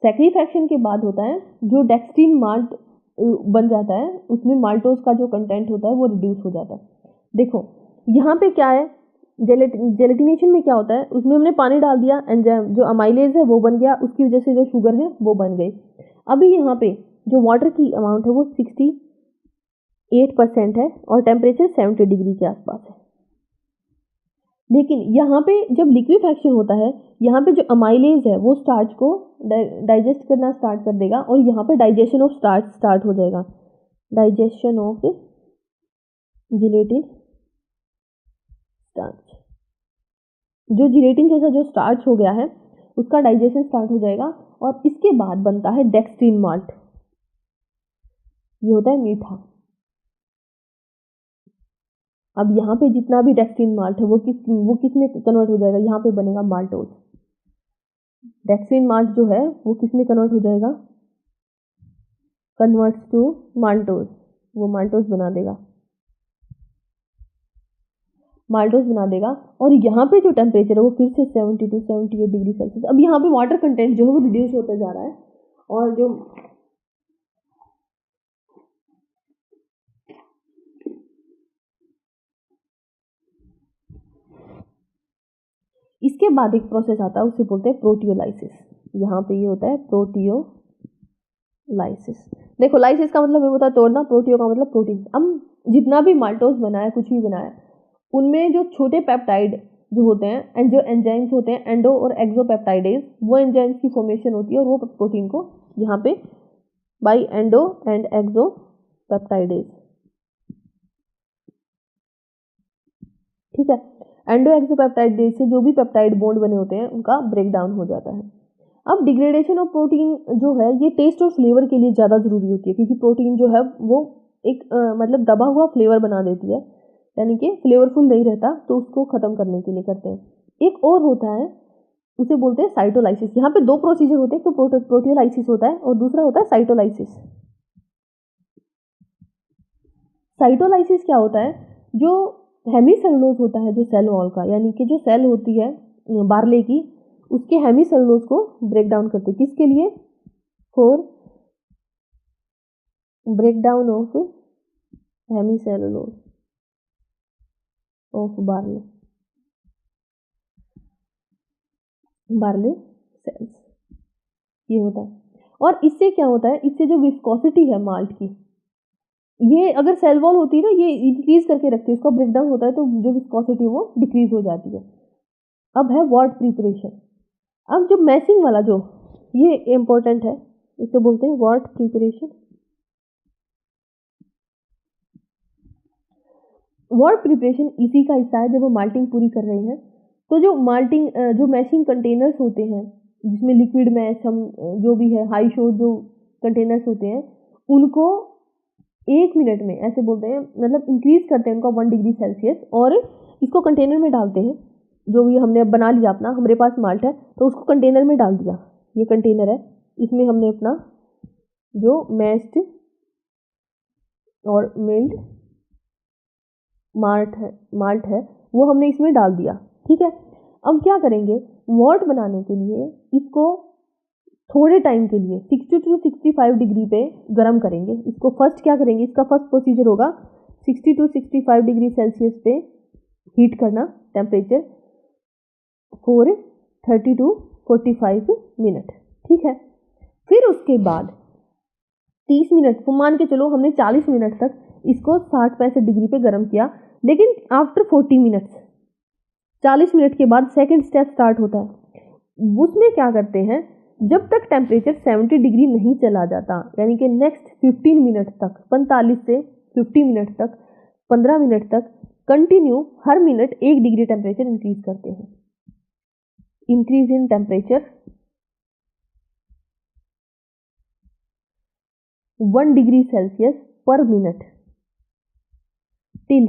सैक्रिफैक्शन के बाद होता है जो डेक्सट्रीन माल्ट बन जाता है, उसमें माल्टोज का जो कंटेंट होता है वो रिड्यूस हो जाता है। देखो यहाँ पे क्या है, जेलेटिनेशन में क्या होता है, उसमें हमने पानी डाल दिया, एंजाइम जो अमाइलेज है वो बन गया, उसकी वजह से जो शुगर है वो बन गई। अभी यहाँ पे जो वाटर की अमाउंट है वो 68% है और टेम्परेचर 70 डिग्री के आसपास है। लेकिन यहाँ पे जब लिक्विफैक्शन होता है, यहाँ पे जो अमाइलेज है वो स्टार्च को डाइजेस्ट करना स्टार्ट कर देगा और यहाँ पे डाइजेशन ऑफ स्टार्च स्टार्ट हो जाएगा, डाइजेशन ऑफ जिलेटिन स्टार्च। जो जिलेटिन जैसा जो स्टार्च हो गया है उसका डाइजेशन स्टार्ट हो जाएगा और इसके बाद बनता है डेक्सट्रीन माल्ट। ये होता है मीठा। अब यहाँ पे जितना भी डेक्सट्रीन माल्ट है वो किस में कन्वर्ट हो जाएगा, यहाँ पे बनेगा माल्टोज। डेक्सट्रीन माल्ट जो है वो किस में कन्वर्ट हो जाएगा, कन्वर्ट्स टू माल्टोज, वो माल्टोज बना देगा और यहाँ पे जो टेम्परेचर है वो फिर से 70 to 78 डिग्री सेल्सियस। अब यहाँ पे वाटर कंटेंट जो है वो रिड्यूस होता जा रहा है और जो इसके बाद एक प्रोसेस आता है उसे बोलते हैं प्रोटियोलाइसिस। यहाँ पे ये होता है प्रोटियोलाइसिस। देखो लाइसिस का मतलब ये होता है तोड़ना, प्रोटियो का मतलब प्रोटीन। अब जितना भी माल्टोज बनाया, कुछ भी बनाया, उनमें जो छोटे पेप्टाइड जो होते हैं, जो एंजाइम्स होते हैं एंडो और एक्सोपेप्टाइडेज, वो एंजाइम्स की फॉर्मेशन होती है और वो प्रोटीन को यहाँ पे बाय एंडो एंड एक्सोपेप्टाइडेज। ठीक है, एंडो एक्सोपेप्टाइडेज से जो भी पेप्टाइड बॉन्ड बने होते हैं उनका ब्रेक डाउन हो जाता है। अब डिग्रेडेशन ऑफ प्रोटीन जो है ये टेस्ट और फ्लेवर के लिए ज़्यादा ज़रूरी होती है क्योंकि प्रोटीन जो है वो एक मतलब दबा हुआ फ्लेवर बना देती है, यानी कि फ्लेवरफुल नहीं रहता, तो उसको ख़त्म करने के लिए करते हैं। एक और होता है उसे बोलते हैं साइटोलाइसिस। यहाँ पे दो प्रोसीजर होते हैं, तो प्रोटियोलाइसिस होता है और दूसरा होता है साइटोलाइसिस। साइटोलाइसिस क्या होता है, जो हेमीसेलुलोज होता है जो सेल वॉल का, यानी कि जो सेल होती है बार्ले की, उसके हेमीसेलुलोज को ब्रेक डाउन करती है। किसके लिए? For break down of hemicellulose of barley cells, ये होता है। और इससे क्या होता है, इससे जो विस्कोसिटी है माल्ट की, ये अगर सेल वॉल होती है ना, ये इंक्रीज करके रखती है, इसका ब्रेक डाउन होता है तो जो विस्कोसिटी वो डिक्रीज हो जाती है। अब है वॉट प्रिपरेशन। अब जो मैसिंग वाला जो, ये इम्पोर्टेंट है, इसे बोलते हैं वॉट प्रिपरेशन। वॉट प्रिपरेशन इसी का हिस्सा है। जब हम माल्टिंग पूरी कर रहे हैं तो जो माल्टिंग जो मैशिंग कंटेनर्स होते हैं जिसमें लिक्विड मैश हम जो भी है हाई शोर जो कंटेनर्स होते हैं, उनको 1 मिनट में ऐसे बोलते हैं, मतलब इंक्रीज करते हैं उनका 1 डिग्री सेल्सियस, और इसको कंटेनर में डालते हैं। जो भी हमने अब बना लिया अपना, हमारे पास माल्ट है तो उसको कंटेनर में डाल दिया। ये कंटेनर है, इसमें हमने अपना जो मैस्ड और मिल्ड माल्ट है वो हमने इसमें डाल दिया। ठीक है, अब क्या करेंगे, वॉट बनाने के लिए इसको थोड़े टाइम के लिए 60 to 65 डिग्री पे गर्म करेंगे। इसको फर्स्ट क्या करेंगे, इसका फर्स्ट प्रोसीजर होगा 60 to 65 डिग्री सेल्सियस पे हीट करना टेम्परेचर फॉर 30 to 45 मिनट। ठीक है, फिर उसके बाद 30 मिनट को मान के चलो, हमने 40 मिनट तक इसको 60-65 डिग्री पे गर्म किया। लेकिन आफ्टर 40 मिनट्स, 40 मिनट के बाद सेकंड स्टेप स्टार्ट होता है। उसमें क्या करते हैं, जब तक टेम्परेचर 70 डिग्री नहीं चला जाता, यानी कि नेक्स्ट 15 मिनट तक, 45 से 50 मिनट तक, 15 मिनट तक कंटिन्यू हर मिनट 1 डिग्री टेम्परेचर इंक्रीज करते हैं। Increase in temperature 1 degree Celsius पर मिनट टिल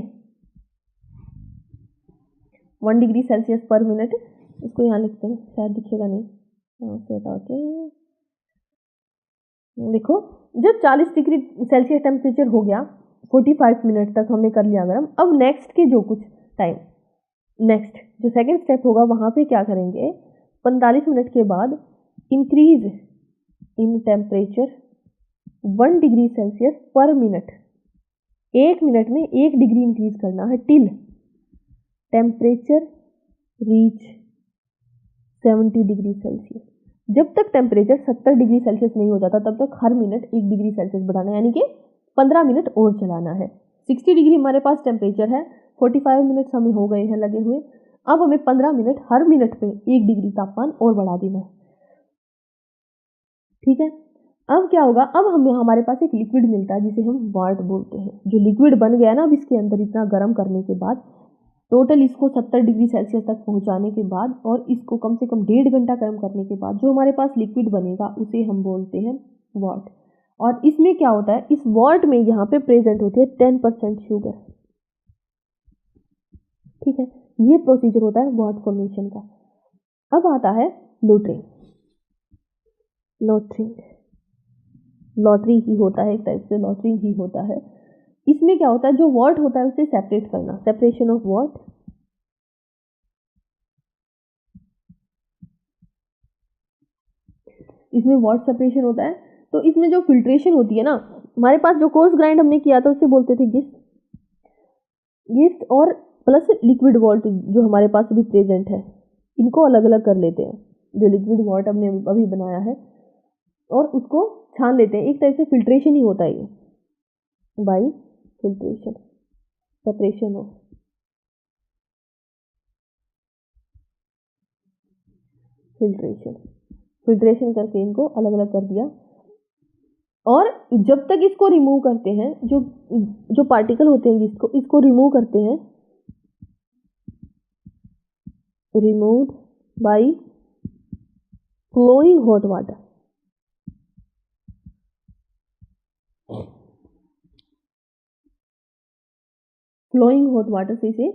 1 डिग्री सेल्सियस पर मिनट। इसको यहाँ लिखते हैं, शायद दिखेगा नहीं, यहाँ से हटा के देखो। जब 40 डिग्री सेल्सियस टेम्परेचर हो गया, 45 मिनट तक हमने कर लिया गर्म। अब नेक्स्ट के जो कुछ टाइम, नेक्स्ट जो सेकंड स्टेप होगा वहाँ पे क्या करेंगे, 45 मिनट के बाद increase in temperature 1 degree Celsius पर मिनट। 1 मिनट में 1 डिग्री इंक्रीज करना है till temperature reach 70 degree Celsius. जब तक टेम्परेचर 70 डिग्री सेल्सियस नहीं हो जाता तब तक हर मिनट 1 डिग्री सेल्सियस बढ़ाना है, यानी कि 15 मिनट और चलाना है। 60 डिग्री हमारे पास टेम्परेचर है, 45 मिनट हमें हो गए हैं लगे हुए। अब हमें 15 मिनट हर मिनट पे 1 डिग्री तापमान और बढ़ा देना है। ठीक है, अब क्या होगा, अब हमें हमारे पास एक लिक्विड मिलता है जिसे हम वॉट बोलते हैं। जो लिक्विड बन गया ना अब इसके अंदर इतना गर्म करने के बाद, टोटल इसको 70 डिग्री सेल्सियस तक पहुंचाने के बाद और इसको कम से कम 1.5 घंटा गर्म करने के बाद जो हमारे पास लिक्विड बनेगा उसे हम बोलते हैं वॉट। और इसमें क्या होता है, इस वॉट में यहाँ पे प्रेजेंट होती है 10% शुगर। ठीक है, ये प्रोसीजर होता है वॉट फॉर्मेशन का। अब आता है लोटरिंग। लॉटरी ही होता है, एक टाइप से लॉटरिंग ही होता है। इसमें क्या होता है, जो वॉट होता है उसे सेपरेट करना, सेपरेशन ऑफ वॉट। इसमें वॉट सेपरेशन होता है। तो इसमें जो फिल्ट्रेशन होती है ना, हमारे पास जो कोर्स ग्राइंड हमने किया था उसे बोलते थे गिस्ट और प्लस लिक्विड वॉट जो हमारे पास अभी प्रेजेंट है, इनको अलग अलग कर लेते हैं। जो लिक्विड वॉट हमने अभी बनाया है और उसको छान लेते हैं, एक टाइप से फिल्ट्रेशन ही होता है ये, by filtration, separation of. Filtration करके इनको अलग अलग कर दिया। और जब तक इसको रिमूव करते हैं, जो पार्टिकल होते हैं इसको रिमूव करते हैं, removed by flowing hot water. Flowing hot water से इसे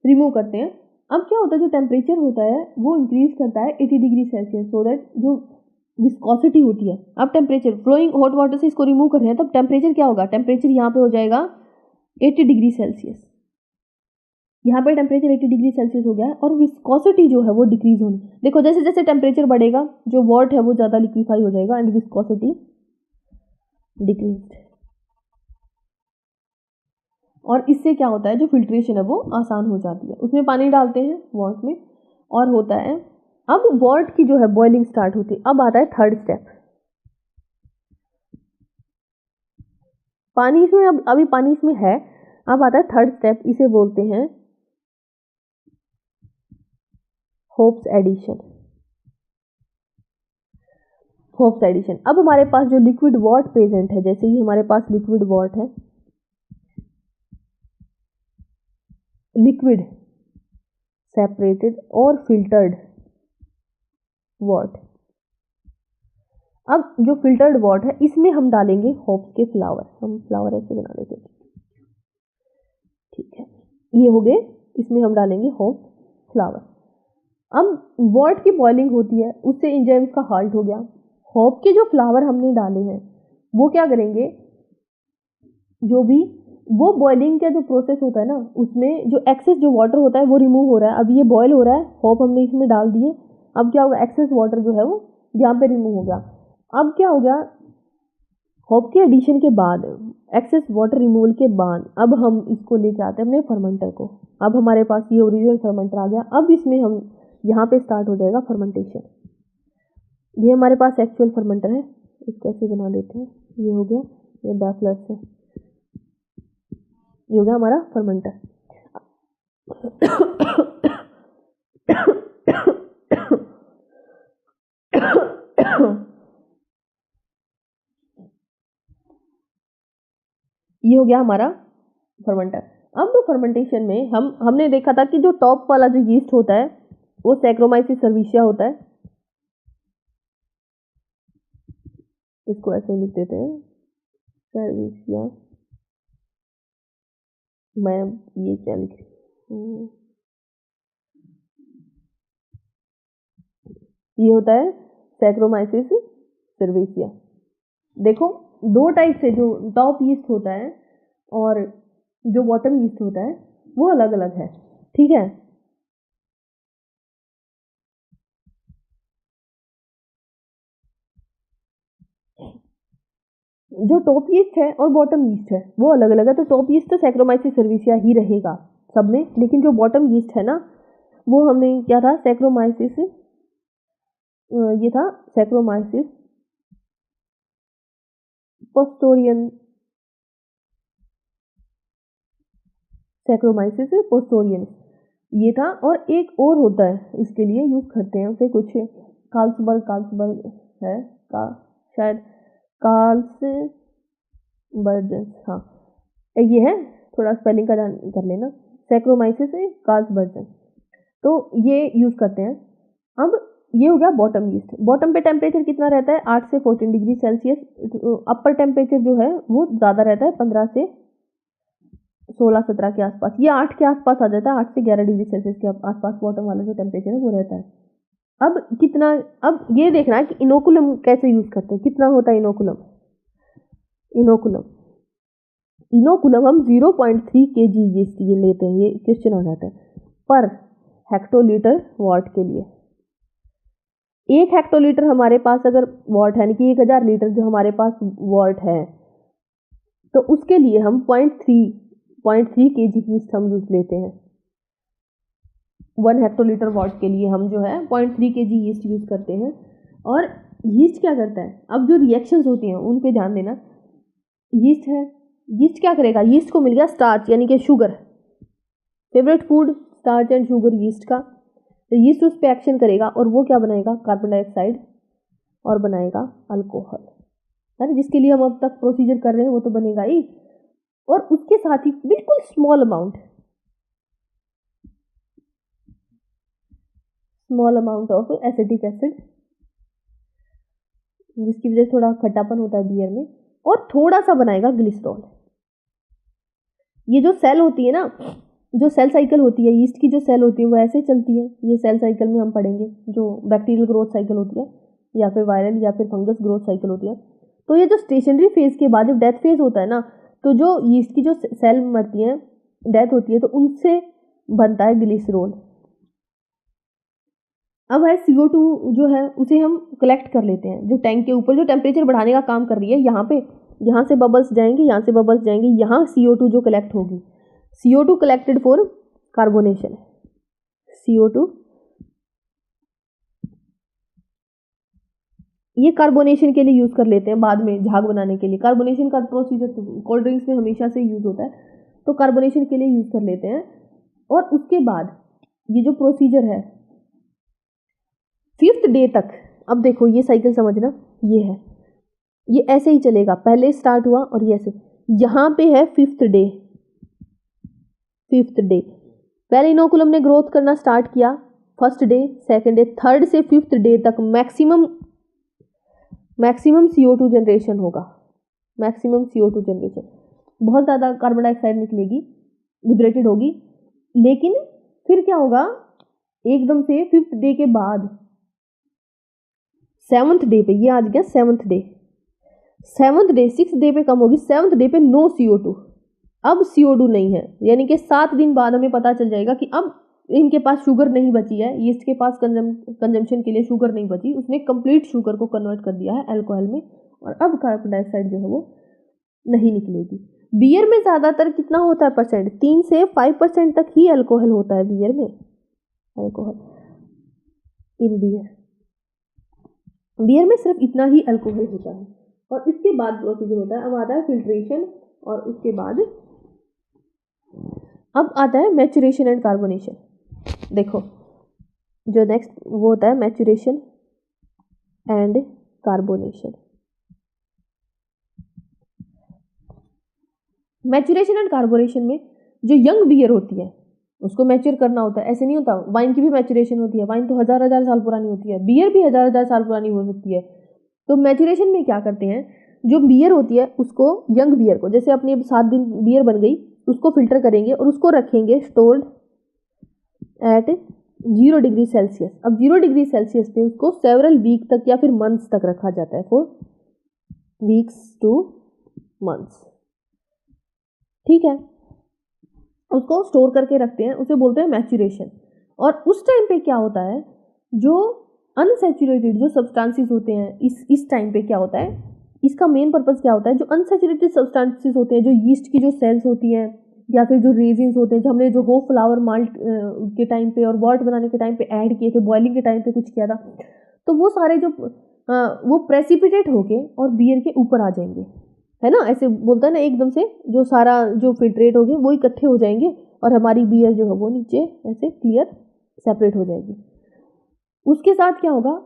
रिमूव करते हैं। अब क्या होता है, जो टेम्परेचर होता है वो इंक्रीज करता है 80 डिग्री सेल्सियस, सो दैट जो विस्कोसिटी होती है, अब टेम्परेचर फ्लोइंग हॉट वाटर से इसको रिमूव कर रहे हैं, तब टेम्परेचर क्या होगा, टेम्परेचर यहाँ पे हो जाएगा 80 डिग्री सेल्सियस। यहाँ पे टेम्परेचर 80 डिग्री सेल्सियस हो गया है और विस्कोसिटी जो है वो डिक्रीज होनी। देखो जैसे जैसे टेम्परेचर बढ़ेगा जो वाटर है वो ज़्यादा लिक्विफाई हो जाएगा एंड विस्कोसिटी डिक्रीज। और इससे क्या होता है, जो फिल्ट्रेशन है वो आसान हो जाती है। उसमें पानी डालते हैं वॉट में और होता है, अब वॉट की जो है बॉइलिंग स्टार्ट होती है। अब आता है थर्ड स्टेप। पानी इसमें अभी पानी इसमें है। अब आता है थर्ड स्टेप, इसे बोलते हैं होप्स एडिशन। Hopes addition. अब हमारे पास जो लिक्विड वॉट प्रेजेंट है, जैसे ही हमारे पास लिक्विड वॉट है, लिक्विड सेपरेटेड और फिल्टर्ड वॉट। अब जो फिल्टर्ड वॉट है इसमें हम डालेंगे होप्स के फ्लावर। हम फ्लावर ऐसे बना देते हैं, ठीक है, ये हो गए। इसमें हम डालेंगे होप्स फ्लावर। अब वॉट की बॉइलिंग होती है, उससे एंजाइम्स का हाल्ट हो गया। होप के जो फ्लावर हमने डाले हैं वो क्या करेंगे, जो भी वो बॉइलिंग का जो प्रोसेस होता है ना, उसमें जो एक्सेस जो वाटर होता है वो रिमूव हो रहा है। अब ये बॉयल हो रहा है, होप हमने इसमें डाल दिए। अब क्या होगा, एक्सेस वाटर जो है वो यहाँ पे रिमूव हो गया। अब क्या हो गया, होप के एडिशन के बाद, एक्सेस वाटर रिमूवल के बाद, अब हम इसको लेके आते हैं अपने फर्मेंटर को। अब हमारे पास ये ओरिजिनल फर्मेंटर आ गया। अब इसमें हम यहाँ पे स्टार्ट हो जाएगा फर्मेंटेशन। ये हमारे पास एक्चुअल फर्मेंटर है, इसको ऐसे बना देते हैं। ये हो गया, ये बैफलस है, ये हो गया हमारा फर्मेंटर। ये हो गया हमारा फर्मेंटर। अब फर्मेंटेशन में हमने देखा था कि जो टॉप वाला जो यीस्ट होता है वो सैक्रोमाइसिस सर्विसिया होता है। इसको ऐसे लिख देते हैं, सर्विसिया। मैं ये क्या लिख रही हूँ, ये होता है सैक्रोमाइसिस सर्विसिया। देखो दो टाइप से, जो टॉप यीस्ट होता है और जो बॉटम यीस्ट होता है वो अलग अलग है, ठीक है। जो टॉप यीस्ट है और बॉटम यीस्ट है वो अलग अलग है। तो टॉप यीस्ट तो सैक्रोमाइसिस सर्विसिया ही रहेगा सब में, लेकिन जो बॉटम यीस्ट है ना वो हमने क्या था, सैक्रोमाइसिस, ये था सैक्रोमाइसिस पोस्टोरियन, सैक्रोमाइसिस पोस्टोरियन ये था। और एक और होता है इसके लिए यूज करते हैं उसे, कुछ कार्ल्सबर्ग है का, शायद कार्ल्सबर्ग, हाँ ये है, थोड़ा स्पेलिंग का ध्यान कर लेना, सैक्रोमाइसिस कार्ल्सबर्ग। तो ये यूज करते हैं। अब ये हो गया बॉटम यीस्ट। बॉटम पे टेम्परेचर कितना रहता है, 8 से 14 डिग्री सेल्सियस। अपर टेम्परेचर जो है वो ज़्यादा रहता है, 15 से 16-17 के आसपास। ये 8 के आसपास आ जाता है, 8 से 11 डिग्री सेल्सियस के आसपास बॉटम वाला जो टेम्परेचर है वो रहता है। अब कितना, अब ये देखना है कि इनोकुलम कैसे यूज करते हैं, कितना होता है इनोकुलम। इनोकुलम हम 0.3 kg यीस्ट ये लेते हैं, ये क्वेश्चन आ जाता है, पर हेक्टोलीटर वॉट के लिए। 1 हेक्टोलीटर हमारे पास अगर वॉट है, यानी कि 1000 लीटर जो हमारे पास वॉट है, तो उसके लिए हम 0.3 kg यीस्ट हम यूज लेते हैं। 1 हेक्टोलीटर वॉट के लिए हम जो है 0.3 kg यीस्ट यूज करते हैं। और यीस्ट क्या करता है, अब जो रिएक्शंस होती हैं उन पे ध्यान देना। यीस्ट है, यीस्ट क्या करेगा, यीस्ट को मिल गया स्टार्च यानी कि sugar, favourite food starch and sugar yeast का। तो यीस्ट उस पर एक्शन करेगा और वो क्या बनाएगा, कार्बन डाइऑक्साइड और बनाएगा अल्कोहल, है ना, जिसके लिए हम अब तक प्रोसीजर कर रहे हैं वो तो बनेगा ही। और उसके साथ ही बिल्कुल small amount of acetic acid, जिसकी वजह से थोड़ा खट्टापन होता है बियर में, और थोड़ा सा बनाएगा ग्लिसरॉल। ये जो सेल होती है ना, जो सेल साइकिल होती है यीस्ट की, जो सेल होती है वो ऐसे चलती है। ये सेल साइकिल में हम पढ़ेंगे, जो बैक्टीरियल ग्रोथ साइकिल होती है या फिर वायरल या फिर फंगस ग्रोथ साइकिल होती है। तो ये जो स्टेशनरी फेज के बाद जब डेथ फेज होता है ना, तो जो यीस्ट की जो सेल मरती हैं, डेथ होती है, तो उनसे बनता है ग्लिसरॉल। अब है CO2 जो है उसे हम कलेक्ट कर लेते हैं, जो टैंक के ऊपर जो टेम्परेचर बढ़ाने का काम कर रही है, यहाँ पे, यहाँ से बबल्स जाएंगे, यहाँ से बबल्स जाएंगे, यहाँ CO2 जो कलेक्ट होगी, CO2 collected for carbonation, CO2 ये कार्बोनेशन के लिए यूज़ कर लेते हैं बाद में झाग बनाने के लिए। कार्बोनेशन का प्रोसीजर कोल्ड ड्रिंक्स में हमेशा से यूज़ होता है, तो कार्बोनेशन के लिए यूज़ कर लेते हैं। और उसके बाद ये जो प्रोसीजर है 5th डे तक, अब देखो ये साइकिल समझना, ये है, ये ऐसे ही चलेगा, पहले स्टार्ट हुआ और ये ऐसे, यहाँ पे है 5th डे, 5th डे पहले इनोकुलम ने ग्रोथ करना स्टार्ट किया, 1st day, 2nd day, 3rd से 5th डे तक मैक्सिमम CO2 जनरेशन होगा, मैक्सिमम CO2 जनरेशन, बहुत ज़्यादा कार्बन डाइऑक्साइड निकलेगी, लिबरेटेड होगी। लेकिन फिर क्या होगा, एकदम से 5th डे के बाद 7th डे पे, ये आ गया 7th day, 7th day 6th day पे कम होगी, 7th डे पे नो CO2, अब CO2 नहीं है, यानी कि 7 दिन बाद हमें पता चल जाएगा कि अब इनके पास शुगर नहीं बची है, यीस्ट के पास कंजम्पशन के लिए शुगर नहीं बची, उसने कंप्लीट शुगर को कन्वर्ट कर दिया है अल्कोहल में, और अब कार्बन डाइऑक्साइड जो है वो नहीं निकलेगी। बियर में ज़्यादातर कितना होता है परसेंट, 3 से 5% तक ही अल्कोहल होता है बियर में, अल्कोहल इन बियर में सिर्फ इतना ही अल्कोहल होता है। और इसके बाद प्रोसीजर होता है, अब आता है फिल्ट्रेशन, और उसके बाद अब आता है मैचुरेशन एंड कार्बोनेशन। देखो जो नेक्स्ट वो होता है maturation and carbonation. Maturation and carbonation में जो यंग बियर होती है उसको मैच्योर करना होता है, ऐसे नहीं होता। वाइन की भी मैचुरेशन होती है, वाइन तो हजार हजार साल पुरानी होती है, बियर भी हजार हजार साल पुरानी हो सकती है। तो मैचुरेशन में क्या करते हैं, जो बियर होती है उसको, यंग बियर को, जैसे अपनी 7 दिन बियर बन गई, उसको फिल्टर करेंगे और उसको रखेंगे स्टोर्ड एट 0 डिग्री सेल्सियस। अब 0 डिग्री सेल्सियस पे उसको सेवरल वीक तक या फिर मंथ्स तक रखा जाता है, फॉर वीक्स टू मंथ्स, ठीक है। उसको स्टोर करके रखते हैं, उसे बोलते हैं मैचुरेशन। और उस टाइम पे क्या होता है, जो अनसैचुरेटेड जो सब्सटेंसेस होते हैं, इस टाइम पे क्या होता है, इसका मेन पर्पस क्या होता है, जो अनसैचुरेटेड सब्सटेंसेस होते हैं, जो यीस्ट की जो सेल्स होती हैं या फिर जो रेजिन्स होते हैं, जो हमने जो हो फ्लावर माल्ट के टाइम पे और वॉल्ट बनाने के टाइम पे ऐड किए थे, बॉइलिंग के टाइम पे कुछ किया था, तो वो सारे जो वो प्रेसिपिटेट होके और बियर के ऊपर आ जाएंगे, है ना। ऐसे बोलता है ना, एकदम से जो सारा जो फिल्ट्रेट हो गए वो इकट्ठे हो जाएंगे और हमारी बियर जो है वो नीचे ऐसे क्लियर सेपरेट हो जाएगी। उसके साथ क्या होगा,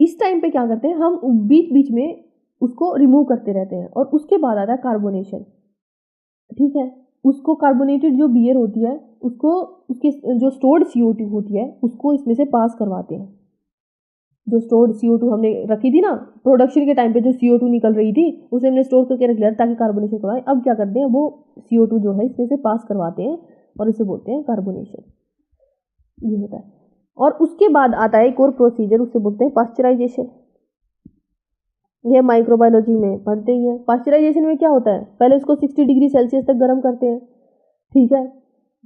इस टाइम पे क्या करते हैं हम, बीच बीच में उसको रिमूव करते रहते हैं। और उसके बाद आता है कार्बोनेशन, ठीक है। उसको कार्बोनेटेड जो बियर होती है उसको, उसके जो स्टोर्ड CO2 होती है उसको इसमें से पास करवाते हैं। जो स्टोर्ड CO2 हमने रखी थी ना प्रोडक्शन के टाइम पे, जो CO2 निकल रही थी उसे हमने स्टोर करके रख लिया ताकि कार्बोनेशन करवाए। अब क्या करते हैं, वो CO2 जो है इसमें से पास करवाते हैं और इसे बोलते हैं कार्बोनेशन, ये होता है। और उसके बाद आता है एक और प्रोसीजर, उसे बोलते हैं पास्चराइजेशन। यह माइक्रोबायोलॉजी में पढ़ते ही हैं। पास्चराइजेशन में क्या होता है, पहले उसको 60 डिग्री सेल्सियस तक गर्म करते हैं, ठीक है,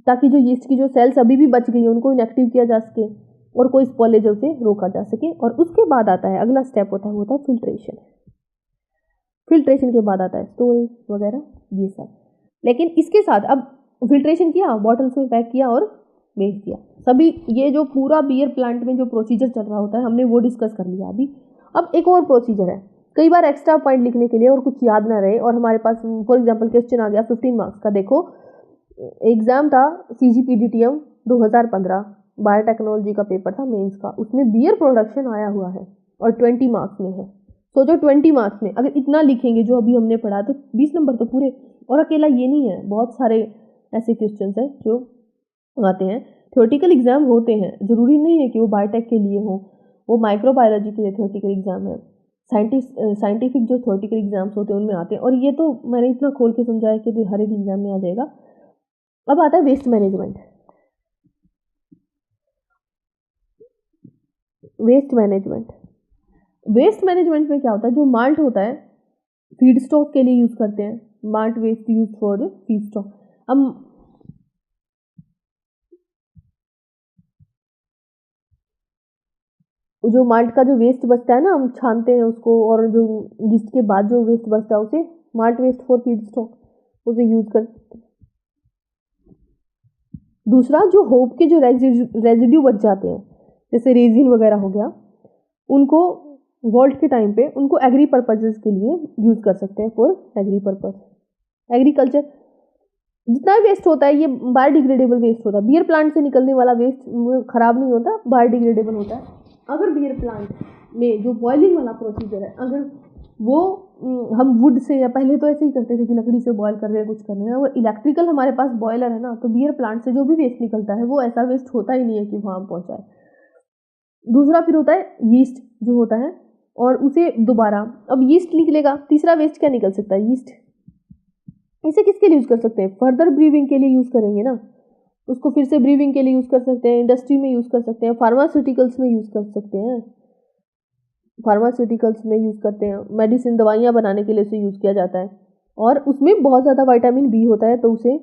ताकि जो यीस्ट की जो सेल्स अभी भी बच गई हैं उनको इनएक्टिव किया जा सके और कोई स्पॉलेज से रोका जा सके। और उसके बाद आता है अगला स्टेप होता है, वो होता है फिल्ट्रेशन। फिल्ट्रेशन के बाद आता है स्टोरेज वगैरह ये सब। लेकिन इसके साथ अब फिल्ट्रेशन किया, बॉटल्स में पैक किया और बेच दिया, सभी ये जो पूरा बियर प्लांट में जो प्रोसीजर चल रहा होता है हमने वो डिस्कस कर लिया अभी। अब एक और प्रोसीजर है, कई बार एक्स्ट्रा पॉइंट लिखने के लिए और कुछ याद ना रहे और हमारे पास फॉर एग्जाम्पल क्वेश्चन आ गया 15 मार्क्स का। देखो एग्जाम था CGPDTM 2015, बायोटेक्नोलॉजी का पेपर था मेंस का, उसमें बियर प्रोडक्शन आया हुआ है और 20 मार्क्स में है। सोचो 20 मार्क्स में अगर इतना लिखेंगे जो अभी हमने पढ़ा तो 20 नंबर तो पूरे। और अकेला ये नहीं है, बहुत सारे ऐसे क्वेश्चन हैं जो आते हैं, थ्योरेटिकल एग्जाम होते हैं, जरूरी नहीं है कि वो बायोटेक के लिए हो, वो माइक्रोबायोलॉजी के लिए थ्योरेटिकल एग्जाम है, साइंटिफिक जो थ्योरेटिकल एग्जाम्स होते हैं उनमें आते हैं। और ये तो मैंने इतना खोल के समझाया कि हर एक एग्जाम में आ जाएगा। अब आता है वेस्ट मैनेजमेंट। वेस्ट मैनेजमेंट में क्या होता है, जो माल्ट होता है फीड स्टॉक के लिए यूज़ करते हैं, malt waste use for feedstock. अब जो माल्ट का जो वेस्ट बचता है ना, हम छानते हैं उसको, और जो यीस्ट के बाद जो वेस्ट बचता है उसे माल्ट वेस्ट फॉर फीडस्टॉक उसे यूज कर सकते हैं। दूसरा, जो होप के जो रेजिड्यू बच जाते हैं, जैसे रेजिन वगैरह हो गया, उनको वॉल्ट के टाइम पे उनको एग्री पर्पजेज के लिए यूज कर सकते हैं, फॉर एग्री पर्पज। एग्रीकल्चर जितना भी वेस्ट होता है ये बायोडिग्रेडेबल वेस्ट होता है। बियर प्लांट से निकलने वाला वेस्ट खराब नहीं होता, बायोडिग्रेडेबल होता है। अगर बियर प्लांट में जो बॉयलिंग वाला प्रोसीजर है, अगर वो हम वुड से, या पहले तो ऐसे ही करते थे कि लकड़ी से बॉयल कर रहे हैं, कुछ कर रहे हैं, और इलेक्ट्रिकल हमारे पास बॉयलर है ना, तो बियर प्लांट से जो भी वेस्ट निकलता है वो ऐसा वेस्ट होता ही नहीं है कि वहाँ पहुँचाए। दूसरा फिर होता है यीस्ट जो होता है, और उसे दोबारा, अब यीस्ट निकलेगा, तीसरा वेस्ट क्या निकल सकता है, यीस्ट। इसे किसके लिए यूज़ कर सकते हैं, फर्दर ब्रीविंग के लिए यूज़ करेंगे ना, उसको फिर से ब्रीविंग के लिए यूज़ कर सकते हैं, इंडस्ट्री में यूज़ कर सकते हैं, फार्मास्यूटिकल्स में यूज़ कर सकते हैं, फार्मास्यूटिकल्स में यूज़ करते हैं, मेडिसिन दवाइयाँ बनाने के लिए उसे यूज़ किया जाता है, और उसमें बहुत ज़्यादा विटामिन बी होता है, तो उसे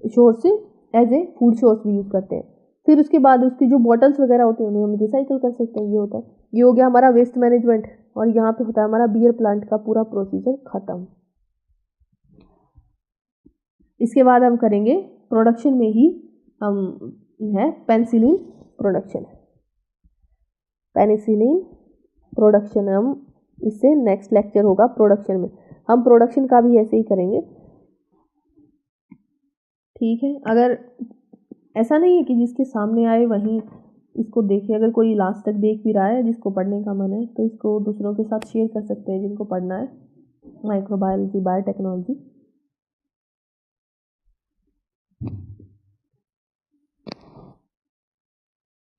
source as a food source भी यूज़ करते हैं। फिर उसके बाद उसकी जो बॉटल्स वगैरह होती हैं उन्हें हम रिसाइकिल कर सकते हैं। ये होता है, ये हो गया हमारा वेस्ट मैनेजमेंट, और यहाँ पे होता है हमारा बियर प्लांट का पूरा प्रोसीजर खत्म। इसके बाद हम करेंगे प्रोडक्शन में ही, हम है पेनिसिलिन प्रोडक्शन। पेनिसिलिन प्रोडक्शन हम इससे नेक्स्ट लेक्चर होगा प्रोडक्शन में, हम प्रोडक्शन का भी ऐसे ही करेंगे, ठीक है। अगर ऐसा नहीं है कि जिसके सामने आए वहीं इसको देखे, अगर कोई लास्ट तक देख भी रहा है, जिसको पढ़ने का मन है तो इसको दूसरों के साथ शेयर कर सकते हैं, जिनको पढ़ना है माइक्रोबायोलॉजी, बायोटेक्नोलॉजी।